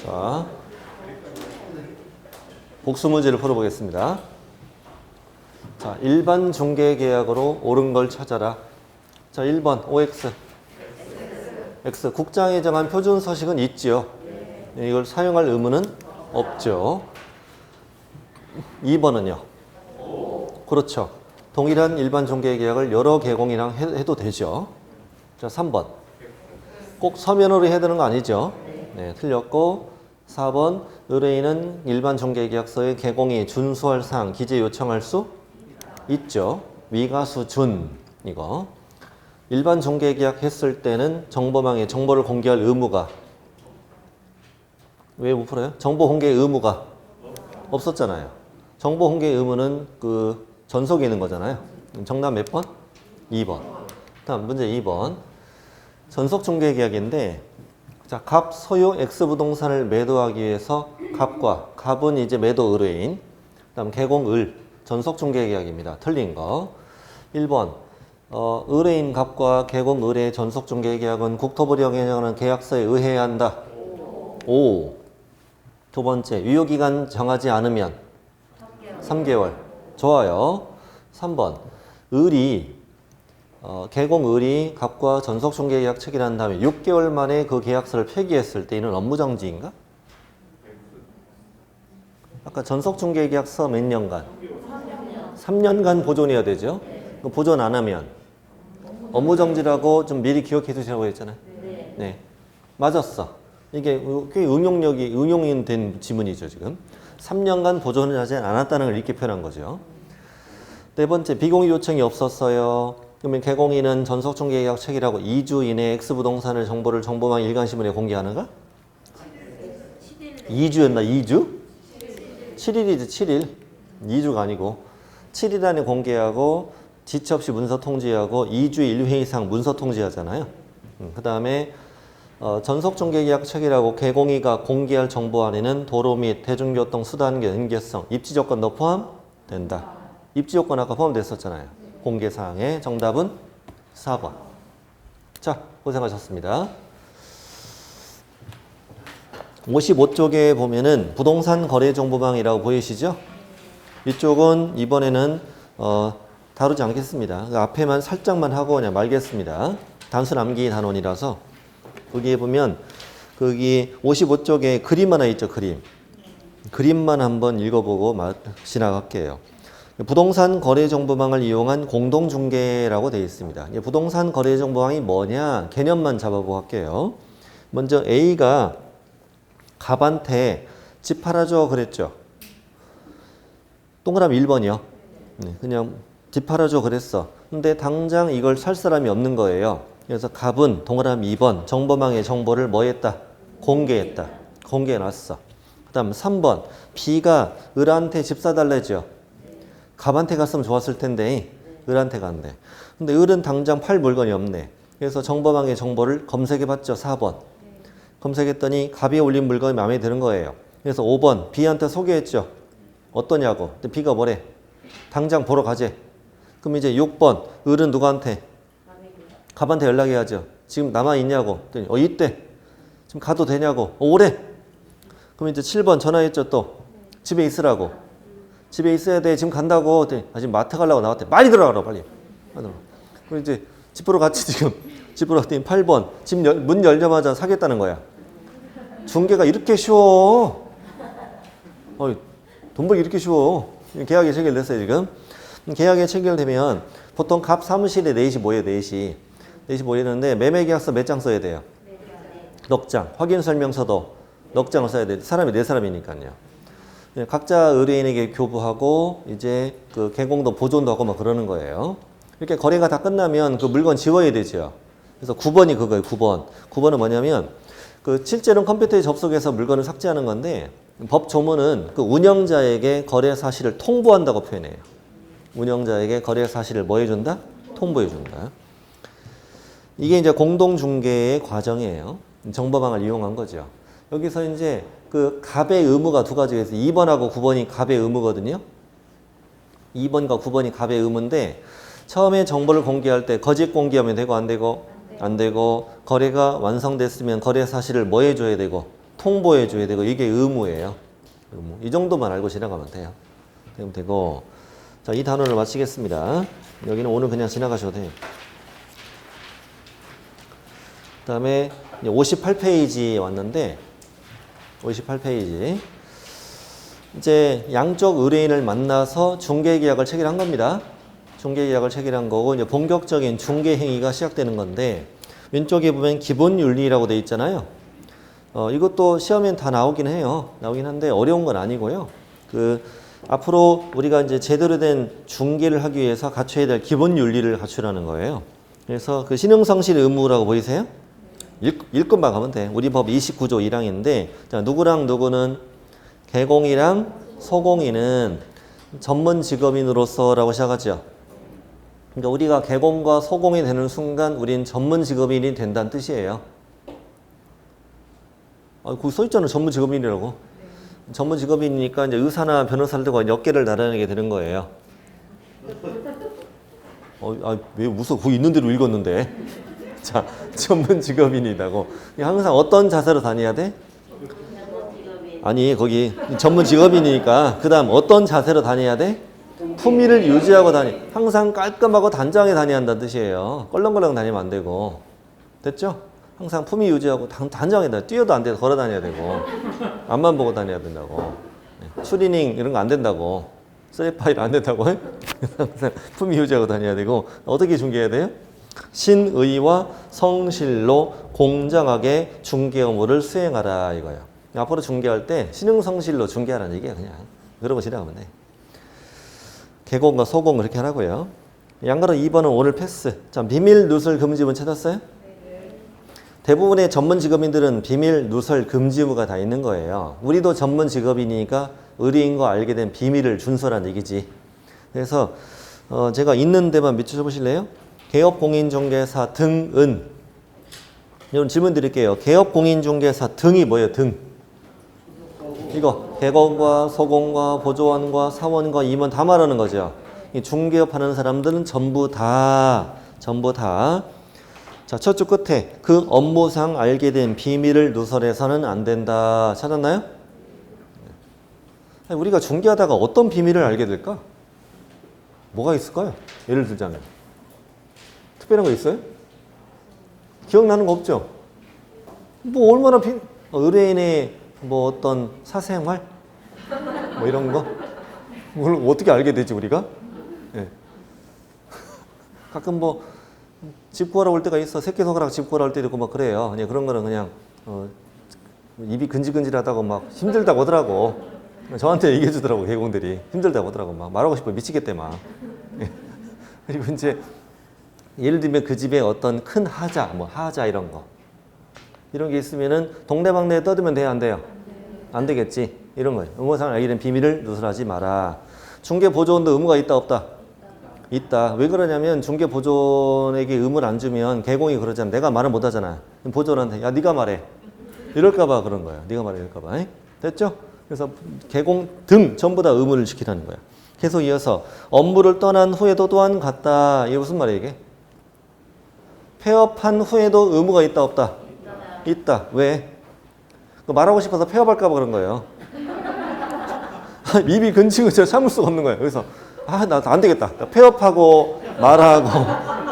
자, 복수 문제를 풀어보겠습니다. 자, 일반 중개계약으로 옳은 걸 찾아라. 자, 1번 OX. X. 국장에 정한 표준 서식은 있지요. 이걸 사용할 의무는 없죠. 2번은요. 그렇죠. 동일한 일반 중개계약을 여러 계공이랑 해도 되죠. 자, 3번. 꼭 서면으로 해야 되는 거 아니죠? 네, 틀렸고 4번. 의뢰인은 일반 중개계약서의 계공이 준수할 사항 기재 요청할 수 있죠. 미가수 준 이거. 일반 중개계약 했을 때는 정보망에 정보를 공개할 의무가 왜 못 풀어요? 정보 공개 의무가 없었잖아요. 정보 공개 의무는 그 전속에 있는 거잖아요. 정답 몇 번? 2번. 다음 문제 2번. 전속 중개 계약인데 자, 갑 소유 X 부동산을 매도하기 위해서 갑은 이제 매도 의뢰인. 그다음 개공을 전속 중개 계약입니다. 틀린 거. 1번. 의뢰인 갑과 개공 의뢰의 전속 중개 계약은 국토부령에 정하는 계약서에 의해야 한다. 5. 두 번째, 유효기간 정하지 않으면 3개월. 좋아요. 3번, 개공 을이 갑과 전속중개계약 체결한 다음에 6개월 만에 그 계약서를 폐기했을 때 이는 업무정지인가? 아까 전속중개계약서 몇 년간? 3년간 보존해야 되죠. 보존 안 하면 업무정지라고 좀 미리 기억해 두시라고 했잖아요. 네, 맞았어. 이게 꽤 응용이 된 지문이죠, 지금. 3년간 보존을 하지 않았다는 걸 이렇게 표현한 거죠. 네 번째, 비공유 요청이 없었어요. 그러면 개공인은 전속중개계약 체결하고 2주 이내에 X부동산을 정보를 정보망 일간신문에 공개하는가? 2주였나? 2주? 7일이지, 7일. 2주가 아니고. 7일 안에 공개하고 지체 없이 문서 통지하고 2주 1회 이상 문서 통지하잖아요. 그 다음에 전속중개계약 체결하고 개공이가 공개할 정보 안에는 도로 및 대중교통 수단의 연계성, 입지조건도 포함된다. 입지조건 아까 포함됐었잖아요. 공개사항에 정답은 4번. 자, 고생하셨습니다. 55쪽에 보면은 부동산 거래정보망이라고 보이시죠? 이쪽은 이번에는 다루지 않겠습니다. 그 앞에만 살짝만 하고 그냥 말겠습니다. 단순 암기 단원이라서 거기에 보면 거기 55쪽에 그림 하나 있죠. 그림만 한번 읽어보고 지나갈게요. 부동산 거래정보망을 이용한 공동중개라고 되어 있습니다. 부동산 거래정보망이 뭐냐 개념만 잡아보고 할게요. 먼저 A가 갑한테 집 팔아줘 그랬죠. 동그라미 1번이요. 그냥 집 팔아줘 그랬어. 근데 당장 이걸 살 사람이 없는 거예요. 그래서 갑은 동그라미 2번 정보망의 정보를 뭐 했다? 공개했다. 공개해놨어. 그 다음 3번 B가 을한테 집 사달래죠. 갑한테 갔으면 좋았을 텐데 을한테 간대. 근데 을은 당장 팔 물건이 없네. 그래서 정보망의 정보를 검색해봤죠. 4번. 검색했더니 갑이 올린 물건이 마음에 드는 거예요. 그래서 5번 B한테 소개했죠. 어떠냐고. 근데 B가 뭐래? 당장 보러 가재. 그럼 이제 6번 을은 누구한테? 갑한테 연락해야죠. 지금 남아있냐고. 있대. 지금 가도 되냐고. 오래. 그럼 이제 7번 전화했죠. 또 집에 있으라고. 집에 있어야 돼. 지금 간다고. 지금 마트 가려고 나왔대. 빨리 들어가라 빨리. 그럼 이제 집 보러 같이 지금 집 보러 갔더니 8번 집 문 열자마자 사겠다는 거야. 중개가 이렇게 쉬워. 돈 벌기 이렇게 쉬워. 계약이 체결됐어요 지금. 계약이 체결되면 보통 갑 사무실에 넷이 모여요. 넷이 모이는데 매매계약서 몇 장 써야 돼요? 넉 장. 확인설명서도 넉 장을 써야 돼요. 사람이 4사람이니까요. 각자 의뢰인에게 교부하고 이제 그 개공도 보존도 하고 막 그러는 거예요. 이렇게 거래가 다 끝나면 그 물건 지워야 되죠. 그래서 9번이 그거예요. 9번. 9번은 뭐냐면 그 실제로는 컴퓨터에 접속해서 물건을 삭제하는 건데 법 조문은 그 운영자에게 거래 사실을 통보한다고 표현해요. 운영자에게 거래 사실을 뭐 해준다? 통보해준다. 이게 이제 공동중개의 과정이에요. 정보망을 이용한 거죠. 여기서 이제 그 갑의 의무가 두 가지가 있어요. 2번하고 9번이 갑의 의무거든요. 2번과 9번이 갑의 의무인데 처음에 정보를 공개할 때 거짓 공개하면 되고 안 되고? 안 되고 거래가 완성됐으면 거래 사실을 뭐 해줘야 되고? 통보해 줘야 되고 이게 의무예요. 의무. 이 정도만 알고 지나가면 돼요. 되면 되고. 자, 이 단원을 마치겠습니다. 여기는 오늘 그냥 지나가셔도 돼요. 그 다음에 58페이지에 왔는데 58페이지 이제 양쪽 의뢰인을 만나서 중개계약을 체결한 겁니다. 중개계약을 체결한 거고 이제 본격적인 중개 행위가 시작되는 건데 왼쪽에 보면 기본윤리라고 돼 있잖아요. 이것도 시험엔 다 나오긴 해요. 나오긴 한데 어려운 건 아니고요. 앞으로 우리가 이제 제대로 된 중개를 하기 위해서 갖춰야 될 기본윤리를 갖추라는 거예요. 그래서 그 신흥성실 의무라고 보이세요? 읽고만 가면 돼. 우리 법 29조 1항인데 자, 누구랑 누구는 개공이랑 소공인은 전문 직업인으로서라고 시작하죠. 그러니까 우리가 개공과 소공이 되는 순간 우린 전문 직업인이 된다는 뜻이에요. 거기 써 있잖아. 전문 직업인이라고. 전문 직업인이니까 이제 의사나 변호사들과 역계를 나란하게 되는 거예요. 왜 웃어? 거기 있는 대로 읽었는데. 자, 전문 직업인이라고. 항상 어떤 자세로 다녀야 돼? 아니, 거기 전문 직업인이니까 그 다음 어떤 자세로 다녀야 돼? 품위를 유지하고 항상 깔끔하고 단정하게 다녀야 한다는 뜻이에요. 껄렁껄렁 다니면 안 되고. 됐죠? 항상 품위 유지하고 단정하게 다녀. 뛰어도 안 돼. 걸어 다녀야 되고. 앞만 보고 다녀야 된다고. 추리닝 이런 거 안 된다고. 쓰레파일 안 된다고. 항상 품위 유지하고 다녀야 되고. 어떻게 중개해야 돼요? 신의와 성실로 공정하게 중개 업무를 수행하라 이거예요. 앞으로 중개할 때 신흥성실로 중개하라는 얘기야. 그냥 그러고 지나가면 돼. 개공과 소공 그렇게 하라고요. 양가로 2번은 오늘 패스. 자, 비밀 누설 금지문 찾았어요? 대부분의 전문 직업인들은 비밀 누설 금지무가 다 있는 거예요. 우리도 전문 직업인이니까 의뢰인과 알게 된 비밀을 준수라는 얘기지. 그래서 제가 있는 데만 밑줄 보실래요? 개업공인중개사 등은 여러분 질문 드릴게요. 개업공인중개사 등이 뭐예요? 등. 이거 개공과 소공과 보조원과 사원과 임원 다 말하는 거죠. 이 중개업 하는 사람들은 전부 다 자, 첫 줄 끝에 그 업무상 알게 된 비밀을 누설해서는 안 된다. 찾았나요? 우리가 중개하다가 어떤 비밀을 알게 될까? 뭐가 있을까요? 예를 들자면 특별한 거 있어요? 기억나는 거 없죠? 뭐 얼마나 의뢰인의 뭐 어떤 사생활? 뭐 이런 거? 뭘 어떻게 알게 되지 우리가? 네. 가끔 뭐 집 구하러 올 때가 있어. 새끼손가락 집 구하러 올 때도 있고 막 그래요. 그냥 그런 거는 그냥 입이 근질근질하다고 막 힘들다고 하더라고. 저한테 얘기해 주더라고 개공들이. 힘들다고 하더라고. 막 말하고 싶어 미치겠대 막. 그리고 이제 예를 들면 그 집에 어떤 큰 하자, 뭐 하자 이런 게 있으면은 동네방네에 떠들면 돼요, 안 돼요? 안 되겠지. 이런 거예요. 의무상 알게 된 비밀을 누설하지 마라. 중개보조원도 의무가 있다 없다? 있다. 왜 그러냐면 중개보조원에게 의무를 안 주면 개공이 그러잖아. 내가 말을 못 하잖아. 보조원한테 야 네가 말해. 이럴까 봐 그런 거야. 네가 말해 이럴까 봐. 됐죠? 그래서 개공 등 전부 다 의무를 지키라는 거야. 계속 이어서 업무를 떠난 후에도 또한 같다. 이게 무슨 말이야 이게? 폐업한 후에도 의무가 있다 없다? 있다. 왜? 말하고 싶어서 폐업할까 봐 그런 거예요. 입이 근치근치 참을 수가 없는 거예요. 그래서 나 안 되겠다. 나 폐업하고 말하고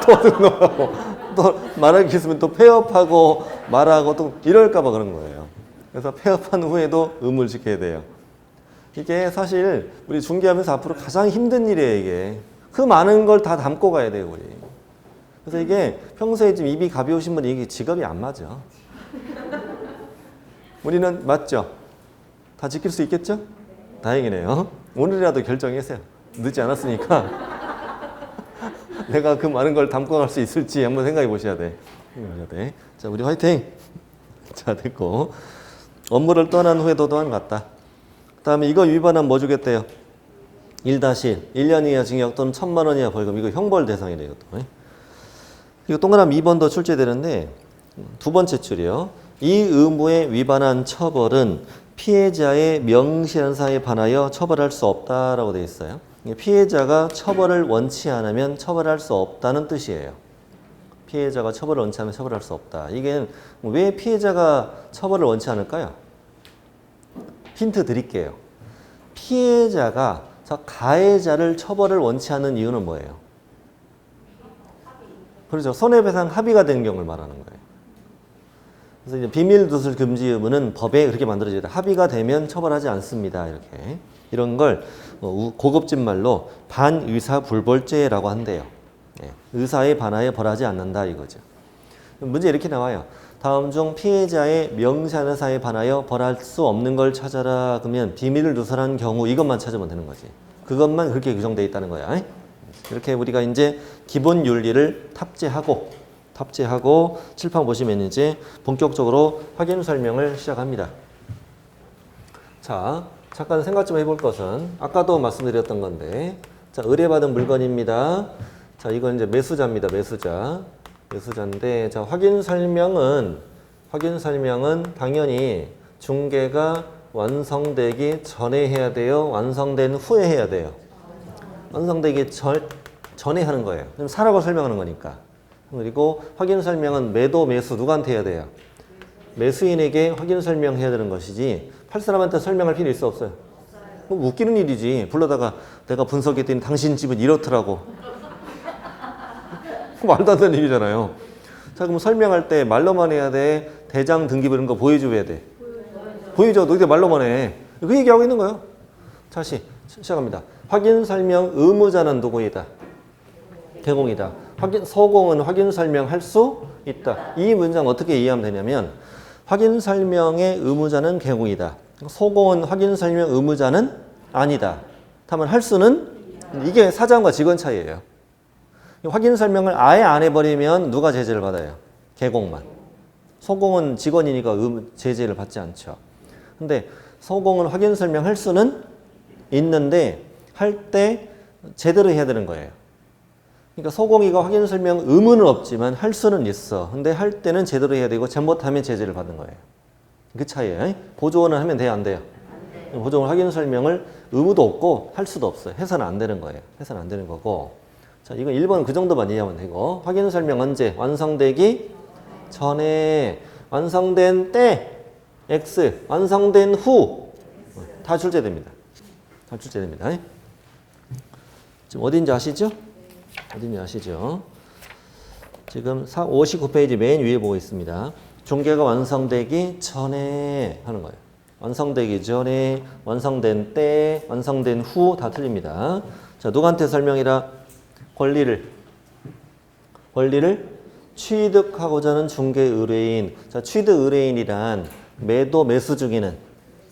또 등록하고 또 말할 게 있으면 또 폐업하고 말하고 또 이럴까 봐 그런 거예요. 그래서 폐업한 후에도 의무를 지켜야 돼요. 이게 사실 우리 중개하면서 앞으로 가장 힘든 일이에요. 이게 그 많은 걸 다 담고 가야 돼요. 우리. 그래서 이게 평소에 좀 입이 가벼우신 분이 이게 직업이 안 맞아. 우리는 맞죠? 다 지킬 수 있겠죠? 다행이네요. 오늘이라도 결정했어요. 늦지 않았으니까 내가 그 많은 걸 담고 갈 수 있을지 한번 생각해 보셔야 돼. 자, 우리 화이팅! 자, 됐고. 업무를 떠난 후에도 또한 같다. 그 다음에 이거 위반하면 뭐 주겠대요? 1-1년 이하 징역 또는 1,000만 원 이하 벌금. 이거 형벌 대상이래요. 이것도. 이거 동그라미 2번 더 출제되는데 두 번째 줄이요. 이 의무에 위반한 처벌은 피해자의 명시한 사에 반하여 처벌할 수 없다라고 되어 있어요. 피해자가 처벌을 원치 않으면 처벌할 수 없다는 뜻이에요. 피해자가 처벌을 원치 않으면 처벌할 수 없다. 이게 왜 피해자가 처벌을 원치 않을까요? 힌트 드릴게요. 피해자가 저 가해자를 처벌을 원치 않는 이유는 뭐예요? 그렇죠. 손해배상 합의가 된 경우를 말하는 거예요. 그래서 이제 비밀누설 금지 의무는 법에 그렇게 만들어져 있다. 합의가 되면 처벌하지 않습니다. 이렇게. 이런 걸 고급진 말로 반의사불벌죄라고 한대요. 예. 의사에 반하여 벌하지 않는다 이거죠. 문제 이렇게 나와요. 다음 중 피해자의 명시한 의사에 반하여 벌할 수 없는 걸 찾아라. 그러면 비밀을 누설한 경우 이것만 찾으면 되는 거지. 그것만 그렇게 규정되어 있다는 거야. 이렇게 우리가 이제 기본 윤리를 탑재하고 칠판 보시면 이제 본격적으로 확인 설명을 시작합니다. 자, 잠깐 생각 좀 해볼 것은 아까도 말씀드렸던 건데, 자, 의뢰받은 물건입니다. 자, 이건 이제 매수자입니다. 매수자인데, 자, 확인 설명은 당연히 중개가 완성되기 전에 해야 돼요? 완성된 후에 해야 돼요? 완성되기 전에 하는 거예요. 그럼 사라고 설명하는 거니까. 그리고 확인 설명은 매도, 매수 누구한테 해야 돼요? 매수인에게 확인 설명해야 되는 것이지 팔 사람한테 설명할 필요 있어 없어요? 뭐 웃기는 일이지. 불러다가 내가 분석했더니 당신 집은 이렇더라고. 말도 안 되는 일이잖아요. 자, 그럼 설명할 때 말로만 해야 돼? 대장 등기부 이런 거 보여줘야 돼? 보여줘. 너희들 말로만 해. 그 얘기하고 있는 거예요. 다시 시작합니다. 확인 설명 의무자는 누구이다? 개공이다. 소공은 확인 설명할 수 있다. 이 문장 어떻게 이해하면 되냐면 확인 설명의 의무자는 개공이다. 소공은 확인 설명 의무자는 아니다. 하면 할 수는 이게 사장과 직원 차이예요. 확인 설명을 아예 안 해버리면 누가 제재를 받아요? 개공만. 소공은 직원이니까 제재를 받지 않죠. 근데 소공은 확인 설명할 수는 있는데 할 때 제대로 해야 되는 거예요. 그러니까 소공이가 확인 설명 의무는 없지만 할 수는 있어. 근데 할 때는 제대로 해야 되고 잘못하면 제재를 받는 거예요. 그 차이예요. 보조원은 하면 돼요, 안 돼요? 보조원 확인 설명을 의무도 없고 할 수도 없어요. 해서는 안 되는 거예요. 해서는 안 되는 거고. 자, 이건 1번 그 정도만 이해하면 되고, 확인 설명 언제? 완성되기 전에, 완성된 때 X, 완성된 후 다 출제됩니다. 다 출제됩니다. 지금 어딘지 아시죠? 어딘지 아시죠? 지금 59페이지 맨 위에 보고 있습니다. 중개가 완성되기 전에 하는 거예요. 완성되기 전에, 완성된 때, 완성된 후 다 틀립니다. 자, 누구한테 설명이라? 권리를 취득하고자 하는 중개 의뢰인. 자, 취득 의뢰인이란 매도, 매수 중에는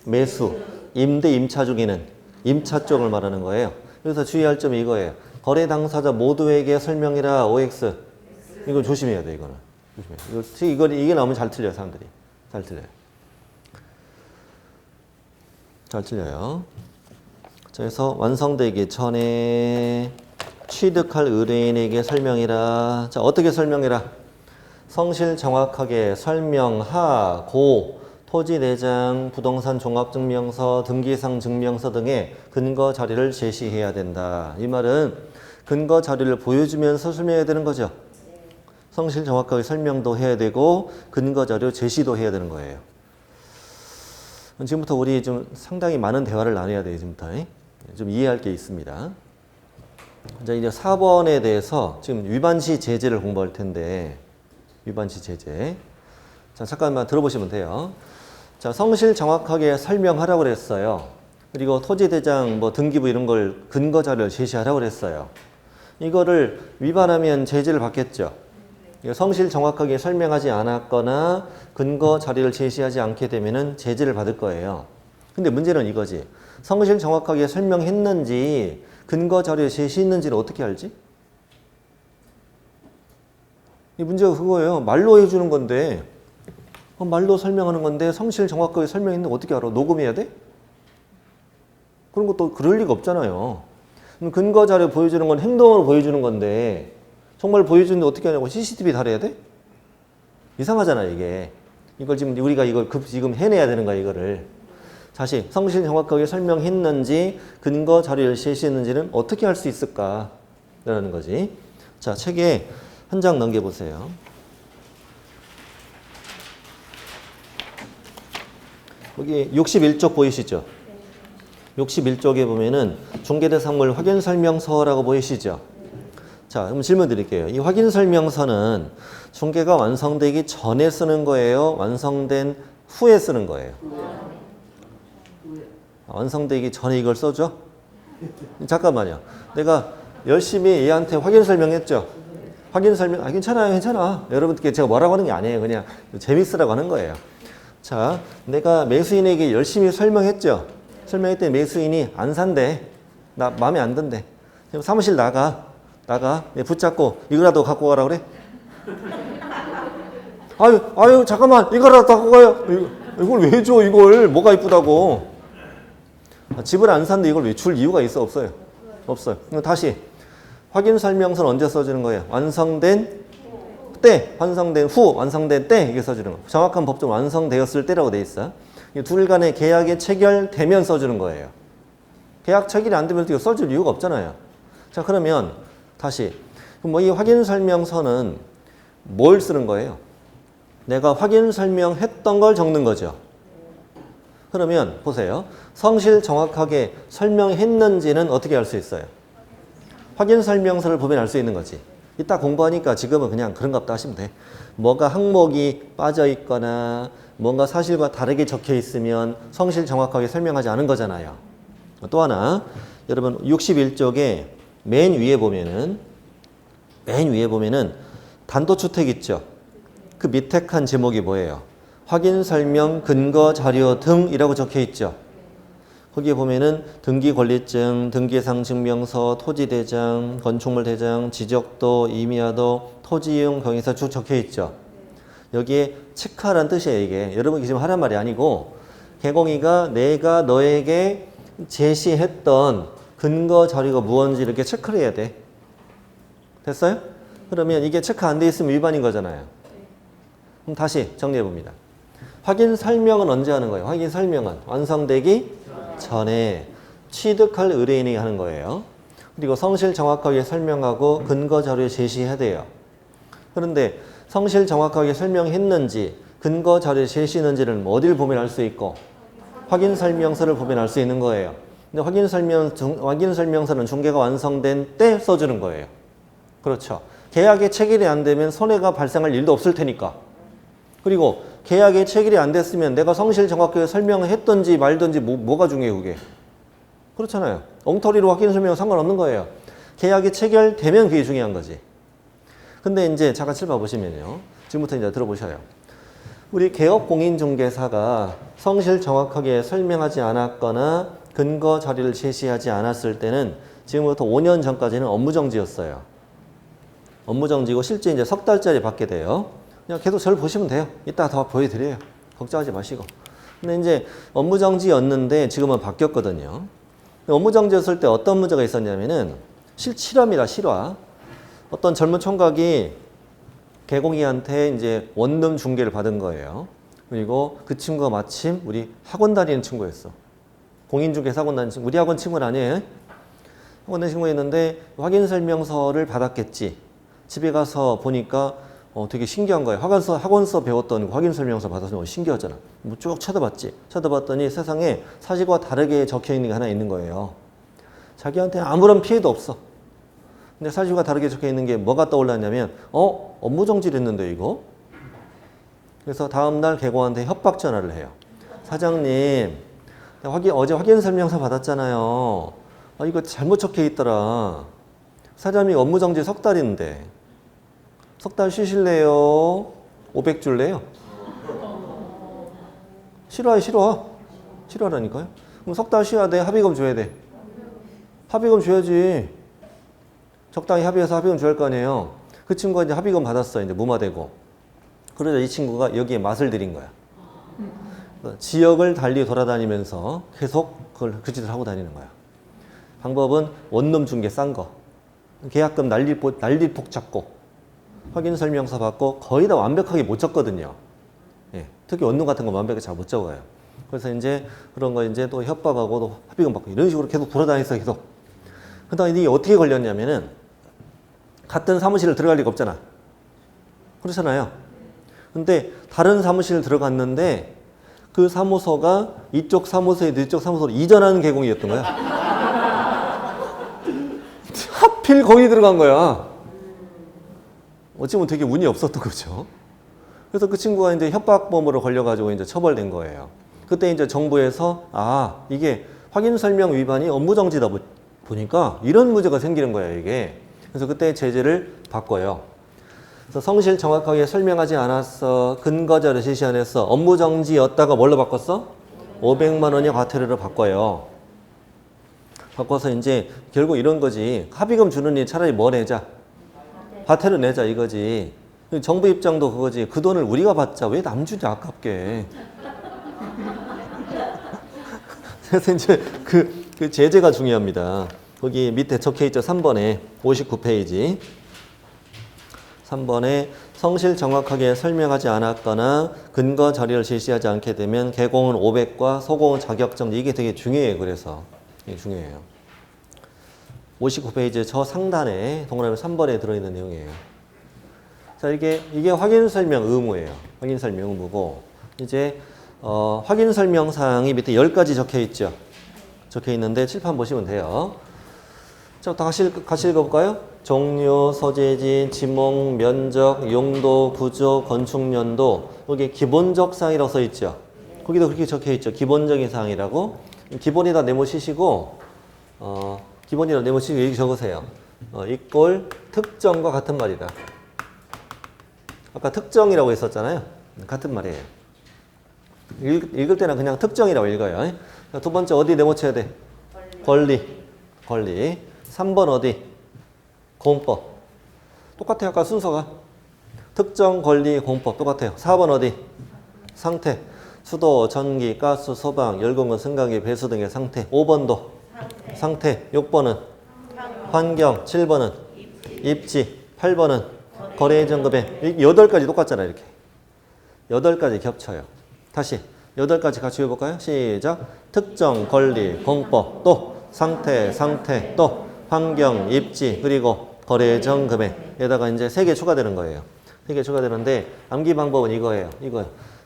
매수, 임대, 임차 중에는 임차 쪽을 말하는 거예요. 그래서 주의할 점이 이거예요. 거래 당사자 모두에게 설명이라 OX. 이거 조심해야 돼, 이거는. 조심해요. 이게 나오면 잘 틀려요, 사람들이. 잘 틀려요. 잘 틀려요. 그래서 완성되기 전에 취득할 의뢰인에게 설명이라. 자, 어떻게 설명해라? 성실 정확하게 설명하고 토지 내장, 부동산 종합증명서, 등기상 증명서 등의 근거 자료를 제시해야 된다. 이 말은 근거 자료를 보여주면서 설명해야 되는 거죠. 성실 정확하게 설명도 해야 되고 근거 자료 제시도 해야 되는 거예요. 지금부터 우리 좀 상당히 많은 대화를 나눠야 돼요. 지금부터 좀 이해할 게 있습니다. 자, 이제 4번에 대해서 지금 위반시 제재를 공부할 텐데, 위반시 제재. 자, 잠깐만 들어보시면 돼요. 자, 성실 정확하게 설명하라고 그랬어요. 그리고 토지대장, 등기부 이런 걸 근거 자료를 제시하라고 그랬어요. 이거를 위반하면 제재를 받겠죠. 성실 정확하게 설명하지 않았거나 근거 자료를 제시하지 않게 되면은 제재를 받을 거예요. 근데 문제는 이거지. 성실 정확하게 설명했는지 근거 자료에 제시했는지를 어떻게 알지? 이 문제가 그거예요. 말로 해주는 건데, 말로 설명하는 건데 성실 정확하게 설명했는데 어떻게 알아? 녹음해야 돼? 그런 것도 그럴 리가 없잖아요. 그럼 근거 자료 보여주는 건 행동으로 보여주는 건데 정말 보여주는데 어떻게 하냐고 CCTV 달아야 돼? 이상하잖아, 이게. 이걸 지금 우리가 이걸 지금 해내야 되는 거야, 이거를. 다시 성실 정확하게 설명했는지 근거 자료를 제시했는지는 어떻게 할 수 있을까라는 거지. 자, 책에 한 장 넘겨보세요. 여기 61쪽 보이시죠? 61쪽에 보면은 중개대상물 확인설명서라고 보이시죠? 자, 그럼 질문 드릴게요. 이 확인설명서는 중개가 완성되기 전에 쓰는 거예요? 완성된 후에 쓰는 거예요? 완성되기 전에 이걸 써줘? 잠깐만요. 내가 열심히 얘한테 확인 설명했죠? 확인 설명, 괜찮아요, 괜찮아. 여러분께 제가 뭐라고 하는 게 아니에요. 그냥 재밌으라고 하는 거예요. 자, 내가 매수인에게 열심히 설명했죠? 설명했더니 매수인이 안 산대. 나 마음에 안 든대. 사무실 나가. 붙잡고 이거라도 갖고 가라 그래? 아유, 잠깐만. 이거라도 갖고 가요. 이걸 왜 줘, 이걸. 뭐가 이쁘다고. 집을 안 샀는데 이걸 왜 줄 이유가 있어? 없어요. 없어요. 다시. 확인 설명서는 언제 써주는 거예요? 완성된 때, 완성된 후, 완성된 때 이게 써주는 거예요. 정확한 법정 완성되었을 때라고 돼 있어. 이 둘 간의 계약이 체결되면 써주는 거예요. 계약 체결이 안 되면 이거 써줄 이유가 없잖아요. 자, 그러면 다시 뭐 이 확인 설명서는 뭘 쓰는 거예요? 내가 확인 설명했던 걸 적는 거죠. 그러면 보세요. 성실 정확하게 설명했는지는 어떻게 알 수 있어요? 확인 설명서를 보면 알 수 있는 거지. 이따 공부하니까 지금은 그냥 그런가 보다 하시면 돼. 뭐가 항목이 빠져 있거나 뭔가 사실과 다르게 적혀 있으면 성실 정확하게 설명하지 않은 거잖아요. 또 하나, 여러분 61쪽에 맨 위에 보면은 단독주택 있죠? 그 밑에 칸 제목이 뭐예요? 확인 설명 근거 자료 등이라고 적혀 있죠. 거기에 보면은 등기권리증, 등기상증명서, 토지대장, 건축물대장, 지적도, 임야도, 토지이용 경위서 쭉 적혀 있죠. 여기에 체크하라는 뜻이에요, 이게. 여러분이 지금 하란 말이 아니고 개공이가 내가 너에게 제시했던 근거 자료가 무언지 이렇게 체크를 해야 돼. 됐어요? 그러면 이게 체크 안 돼 있으면 위반인 거잖아요. 그럼 다시 정리해 봅니다. 확인 설명은 언제 하는 거예요? 확인 설명은 완성되기 전에 취득할 의뢰인이 하는 거예요. 그리고 성실 정확하게 설명하고 근거 자료 제시해야 돼요. 그런데 성실 정확하게 설명했는지 근거 자료 제시했는지는 어디를 보면 알 수 있고 확인 설명서를 보면 알 수 있는 거예요. 근데 확인 설명서는 중개가 완성된 때 써주는 거예요. 그렇죠. 계약이 체결이 안 되면 손해가 발생할 일도 없을 테니까. 그리고 계약이 체결이 안 됐으면 내가 성실 정확하게 설명을 했던지 말던지 뭐가 중요해요, 그게? 그렇잖아요. 엉터리로 확인 설명은 상관없는 거예요. 계약이 체결되면 그게 중요한 거지. 근데 이제 잠깐 칠봐보시면요. 지금부터 이제 들어보셔요. 우리 개업공인중개사가 성실 정확하게 설명하지 않았거나 근거 자료를 제시하지 않았을 때는 지금부터 5년 전까지는 업무정지였어요. 업무정지고 실제 이제 석 달짜리 받게 돼요. 그냥 계속 저를 보시면 돼요. 이따 더 보여드려요. 걱정하지 마시고. 근데 이제 업무정지였는데 지금은 바뀌었거든요. 업무정지였을 때 어떤 문제가 있었냐면은 실화입니다. 실화. 어떤 젊은 총각이 개공이한테 이제 원룸 중개를 받은 거예요. 그리고 그 친구가 마침 우리 학원 다니는 친구였어. 공인중개사 학원 다니는 친구. 우리 학원 친구는 아니에요. 학원 다니는 친구였는데 확인 설명서를 받았겠지. 집에 가서 보니까 되게 신기한 거예요. 학원서 배웠던 확인 설명서 받아서 신기하잖아. 뭐 쭉 쳐다봤지. 쳐다봤더니 세상에 사실과 다르게 적혀 있는 게 하나 있는 거예요. 자기한테 아무런 피해도 없어. 근데 사실과 다르게 적혀 있는 게 뭐가 떠올랐냐면 업무정지를 했는데 이거? 그래서 다음날 개공한테 협박 전화를 해요. 사장님, 어제 확인 설명서 받았잖아요. 이거 잘못 적혀 있더라. 사장님이 업무정지 석 달인데 석 달 쉬실래요? 500 줄래요? 싫어하라니까요. 그럼 석 달 쉬어야 돼? 합의금 줘야 돼? 합의금 줘야지. 적당히 합의해서 합의금 줘야 할 거 아니에요. 그 친구가 이제 합의금 받았어. 이제 무마되고. 그러자 이 친구가 여기에 맛을 들인 거야. 지역을 달리 돌아다니면서 계속 그 짓을 하고 다니는 거야. 방법은 원룸 중개 싼 거. 계약금 난리폭 잡고 확인 설명서 받고 거의 다 완벽하게 못 적거든요. 예, 특히 원룸 같은 거 완벽하게 잘 못 적어요. 그래서 이제 그런 거 이제 또 협박하고 또 합의금 받고 이런 식으로 계속 돌아다녔어, 계속. 그다음에 이게 어떻게 걸렸냐면은 같은 사무실을 들어갈 리가 없잖아. 그렇잖아요. 근데 다른 사무실 들어갔는데 그 사무소가 이쪽 사무소에서 이쪽 사무소로 이전하는 계공이었던 거야. 하필 거기 들어간 거야. 어찌 보면 되게 운이 없었던 거죠. 그래서 그 친구가 이제 협박범으로 걸려가지고 이제 처벌된 거예요. 그때 이제 정부에서 이게 확인 설명 위반이 업무정지다 보니까 이런 문제가 생기는 거예요, 이게. 그래서 그때 제재를 바꿔요. 그래서 성실 정확하게 설명하지 않았어. 근거자료 제시 안 했어. 업무정지였다가 뭘로 바꿨어? 500만 원이 과태료로 바꿔요. 바꿔서 이제 결국 이런 거지. 합의금 주느니 차라리 뭐 내자? 과태료 내자 이거지. 정부 입장도 그거지. 그 돈을 우리가 받자. 왜 남 주냐 아깝게. 그래서 이제 그 제재가 중요합니다. 거기 밑에 적혀있죠. 3번에 59페이지. 3번에 성실 정확하게 설명하지 않았거나 근거 자료를 제시하지 않게 되면 개공은 500과 소공은 자격정지. 이게 되게 중요해요. 그래서 이게 중요해요. 59페이지 저 상단에 동그라미 3번에 들어있는 내용이에요. 자, 이게 확인 설명 의무예요. 확인 설명 의무고 이제 확인 설명 사항이 밑에 10가지 적혀 있죠. 적혀 있는데 칠판 보시면 돼요. 자, 같이 읽어볼까요? 종류, 소재지, 지목, 면적, 용도, 구조, 건축 연도. 여기 기본적 사항이라고 써 있죠. 거기도 그렇게 적혀 있죠. 기본적인 사항이라고. 기본에다 네모치시고 기본이라 네모치시고 여기 적으세요. 이꼴 특정과 같은 말이다. 아까 특정이라고 했었잖아요. 같은 말이에요. 읽을 때는 그냥 특정이라고 읽어요. 자, 두 번째 어디 네모쳐야 돼? 권리. 3번 어디? 공법. 똑같아요. 아까 순서가. 특정, 권리, 공법 똑같아요. 4번 어디? 상태. 수도, 전기, 가스, 소방, 열공은, 승강기, 배수 등의 상태. 5번도 상태. 6번은 환경. 7번은 입지. 8번은 거래 예정 금액. 8가지 똑같잖아요. 이렇게. 8가지 겹쳐요. 다시 8가지 같이 해볼까요? 시작. 특정, 권리, 공법, 또 상태, 또 환경, 입지, 그리고 거래 예정 금액에다가 이제 3개 추가되는 거예요. 3개 추가되는데 암기 방법은 이거예요.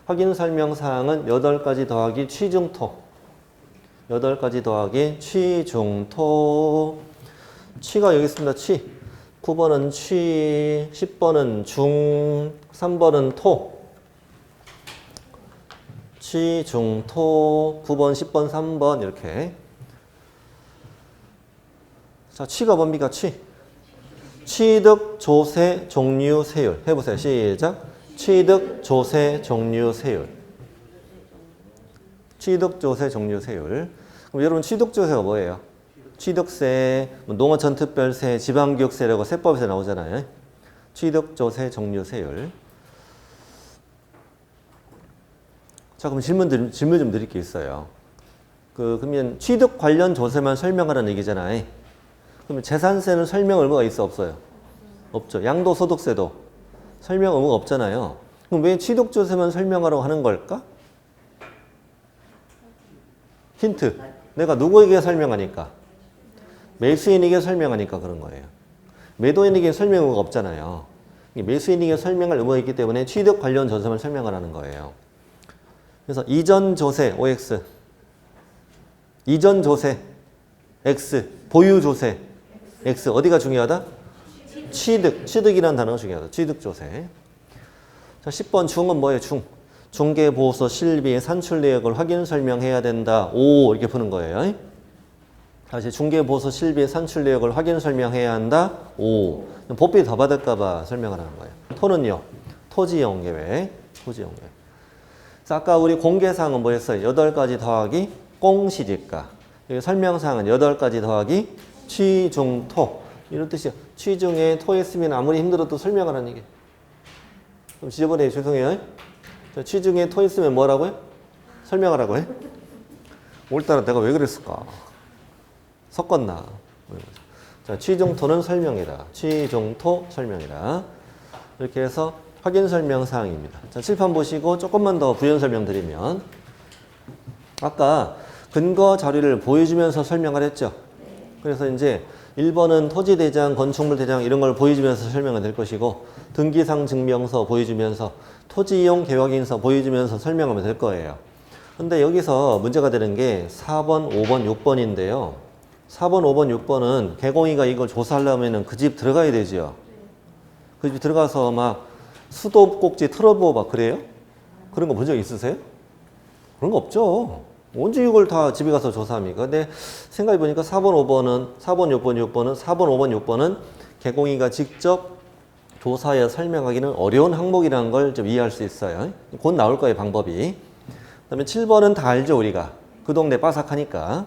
확인 설명 사항은 8가지 더하기 취중토. 8가지 더하기 취중토. 취가 여기 있습니다. 취. 9번은 취, 10번은 중, 3번은 토. 취, 중, 토, 9번, 10번, 3번 이렇게. 자, 취가 뭡니까? 취득, 조세, 종류, 세율. 해보세요. 시작. 취득, 조세, 종류, 세율. 취득, 조세, 종류, 세율. 그럼 여러분 취득, 조세가 뭐예요? 취득세, 농어촌 특별세, 지방교육세라고 세법에서 나오잖아요. 취득, 조세, 종류, 세율. 자, 그럼 질문 좀 드릴 게 있어요. 그러면 취득 관련 조세만 설명하라는 얘기잖아요. 그러면 재산세는 설명 의무가 있어, 없어요? 없죠. 양도소득세도 설명 의무가 없잖아요. 그럼 왜 취득 조세만 설명하라고 하는 걸까? 힌트. 내가 누구에게 설명하니까? 매수인에게 설명하니까 그런 거예요. 매도인에게 설명 의무가 없잖아요. 매수인에게 설명할 의무가 있기 때문에 취득 관련 조세만 설명하라는 거예요. 그래서 이전 조세 OX, 이전 조세 X, 보유 조세 X. 어디가 중요하다? 취득이라는 단어가 중요하다. 취득 조세. 자, 10번 중은 뭐예요? 중개 보고서 실비 산출 내역을 확인 설명해야 된다. 오, 이렇게 푸는 거예요. 다시 중개 보고서 실비 산출 내역을 확인 설명해야 한다. 오. 법비 더 받을까 봐 설명을 하는 거예요. 토는요. 토지이용 계획. 아까 우리 공개사항은 뭐였어요? 8가지 더하기 공시지가. 여기 설명사항은 8가지 더하기 취중토. 이런 뜻이요. 취중에 토했으면 아무리 힘들어도 설명하라는 얘기. 그럼 지저분해. 죄송해요. 취중에 토했으면 뭐라고요? 설명하라고요? 오늘따라 내가 왜 그랬을까? 섞었나? 자, 취중토는 설명이다. 취중토 설명이다. 이렇게 해서 확인 설명 사항입니다. 자, 칠판 보시고 조금만 더 부연 설명 드리면 아까 근거 자료를 보여주면서 설명을 했죠. 그래서 이제 1번은 토지대장, 건축물대장 이런 걸 보여주면서 설명을 될 것이고 등기상 증명서 보여주면서 토지이용 계획인서 보여주면서 설명하면 될 거예요. 근데 여기서 문제가 되는 게 4번, 5번, 6번인데요. 4번, 5번, 6번은 개공이가 이걸 조사하려면 그 집 들어가야 되죠. 그 집 들어가서 막 수도 꼭지 틀어보고 막 그래요? 그런 거 본 적 있으세요? 그런 거 없죠. 언제 이걸 다 집에 가서 조사합니까? 근데 생각해보니까 4번, 5번은, 4번, 6번, 6번은, 4번, 5번, 6번은 개공이가 직접 조사해 설명하기는 어려운 항목이라는 걸 좀 이해할 수 있어요. 곧 나올 거예요, 방법이. 그 다음에 7번은 다 알죠, 우리가. 그 동네 빠삭하니까.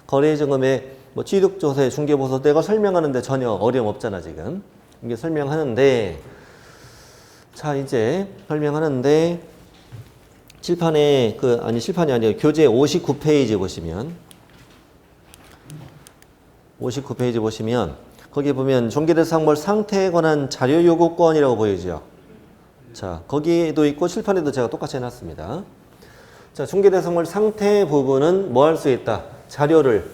거래증금의 뭐 취득조세, 중개보수 내가 설명하는데 전혀 어려움 없잖아, 지금. 이게 설명하는데, 자, 이제 설명하는데, 칠판에, 칠판이 아니라 교재 59페이지 보시면, 59페이지 보시면, 거기 보면 종계대상물 상태에 관한 자료 요구권이라고 보이죠. 자, 거기에도 있고 칠판에도 제가 똑같이 해놨습니다. 자, 종계대상물 상태 부분은 뭐 할 수 있다? 자료를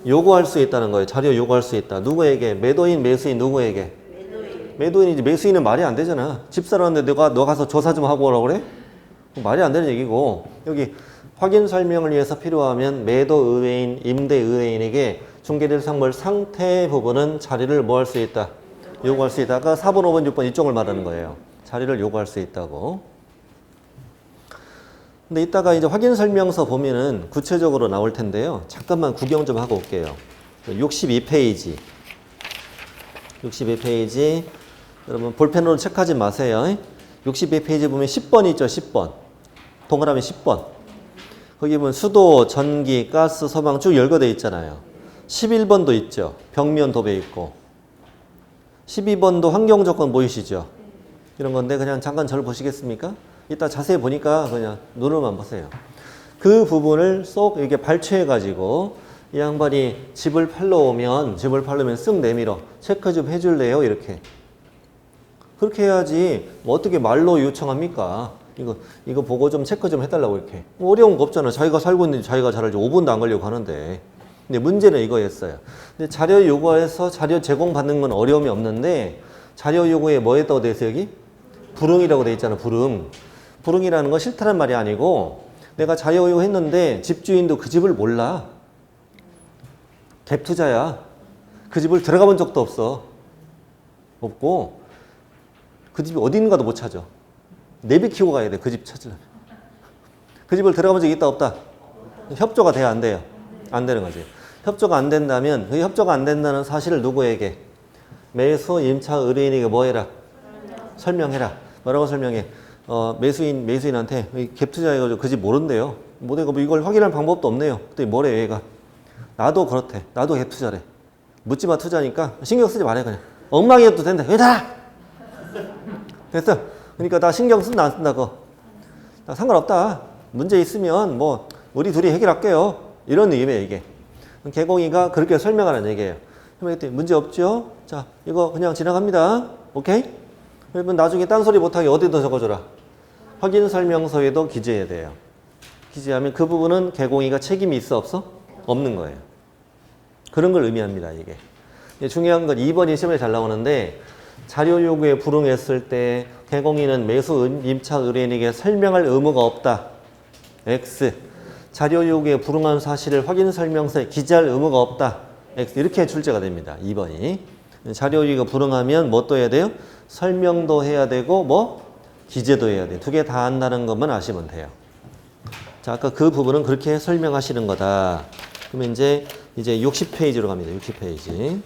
요구할 수 있다는 거예요. 자료 요구할 수 있다. 누구에게? 매도인, 매수인 누구에게? 매도인이지. 매수인은 말이 안 되잖아. 집 사러는데 너 가서 조사 좀 하고 오라고 그래? 말이 안 되는 얘기고, 여기 확인 설명을 위해서 필요하면 매도 의뢰인, 임대 의뢰인에게 중개대상물 상태 부분은 자료를 뭐 할 수 있다? 요구할 수 있다. 아까 4번, 5번, 6번 이쪽을 말하는 거예요. 자료를 요구할 수 있다고. 근데 이따가 이제 확인 설명서 보면은 구체적으로 나올 텐데요. 잠깐만 구경 좀 하고 올게요. 62페이지. 62페이지. 여러분 볼펜으로 체크하지 마세요. 62페이지 보면 10번 있죠, 10번. 동그라미 10번. 거기 보면 수도, 전기, 가스, 소방 쭉 열거돼 있잖아요. 11번도 있죠. 벽면 도배 있고. 12번도 환경조건 보이시죠? 이런 건데 그냥 잠깐 저를 보시겠습니까? 이따 자세히 보니까 그냥 눈으로만 보세요. 그 부분을 쏙 이렇게 발췌해가지고 이 양반이 집을 팔러 오면 쓱 내밀어. 체크 좀 해줄래요? 이렇게. 그렇게 해야지 뭐 어떻게 말로 요청합니까? 이거 보고 좀 체크 좀 해달라고 이렇게. 뭐 어려운 거 없잖아. 자기가 살고 있는데 자기가 잘 알지. 5분도 안 걸려고 하는데. 근데 문제는 이거였어요. 근데 자료 요구해서 자료 제공받는 건 어려움이 없는데 자료 요구에 뭐 했다고 돼 있어요, 여기? 불응이라고 돼 있잖아, 불응. 불응이라는 건 싫다는 말이 아니고 내가 자료 요구했는데 집주인도 그 집을 몰라. 갭 투자야. 그 집을 들어가 본 적도 없고 그 집이 어디 있는가도 못 찾아. 내비키고 가야 돼, 그 집 찾으려면. 그 집을 들어가 본 적이 있다, 없다? 협조가 돼야 안 돼요? 안 되는 거지. 협조가 안 된다면 그 협조가 안 된다는 사실을 누구에게? 매수 임차 의뢰인에게 뭐 해라? 설명해라. 뭐라고 설명해? 매수인한테 갭 투자해가지고 그 집 모른대요. 뭐 내가 뭐 이걸 확인할 방법도 없네요. 그때 뭐래 얘가? 나도 그렇대. 나도 갭 투자래. 묻지마 투자니까 신경 쓰지 말아요 그냥. 엉망이어도 된다. 왜다? 됐어. 그러니까 나 신경 쓴다 안 쓴다 그거. 나 상관없다. 문제 있으면 뭐 우리 둘이 해결할게요. 이런 의미예요 이게. 개공이가 그렇게 설명하라는 얘기예요. 설명했더니 문제 없죠? 자 이거 그냥 지나갑니다. 오케이? 그러면 나중에 딴소리 못하게 어디다 적어줘라. 확인 설명서에도 기재해야 돼요. 기재하면 그 부분은 개공이가 책임이 있어 없어? 없는 거예요. 그런 걸 의미합니다 이게. 중요한 건 2번이 시험에 잘 나오는데 자료 요구에 불응했을 때 개공인은 매수 임차 의뢰인에게 설명할 의무가 없다. X. 자료 요구에 불응한 사실을 확인 설명서에 기재할 의무가 없다. X. 이렇게 출제가 됩니다. 2번이. 자료 요구가 불응하면 뭐 또 해야 돼요? 설명도 해야 되고 뭐 기재도 해야 돼. 두 개 다 한다는 것만 아시면 돼요. 자, 아까 그 부분은 그렇게 설명하시는 거다. 그러면 이제 60페이지로 갑니다. 60페이지.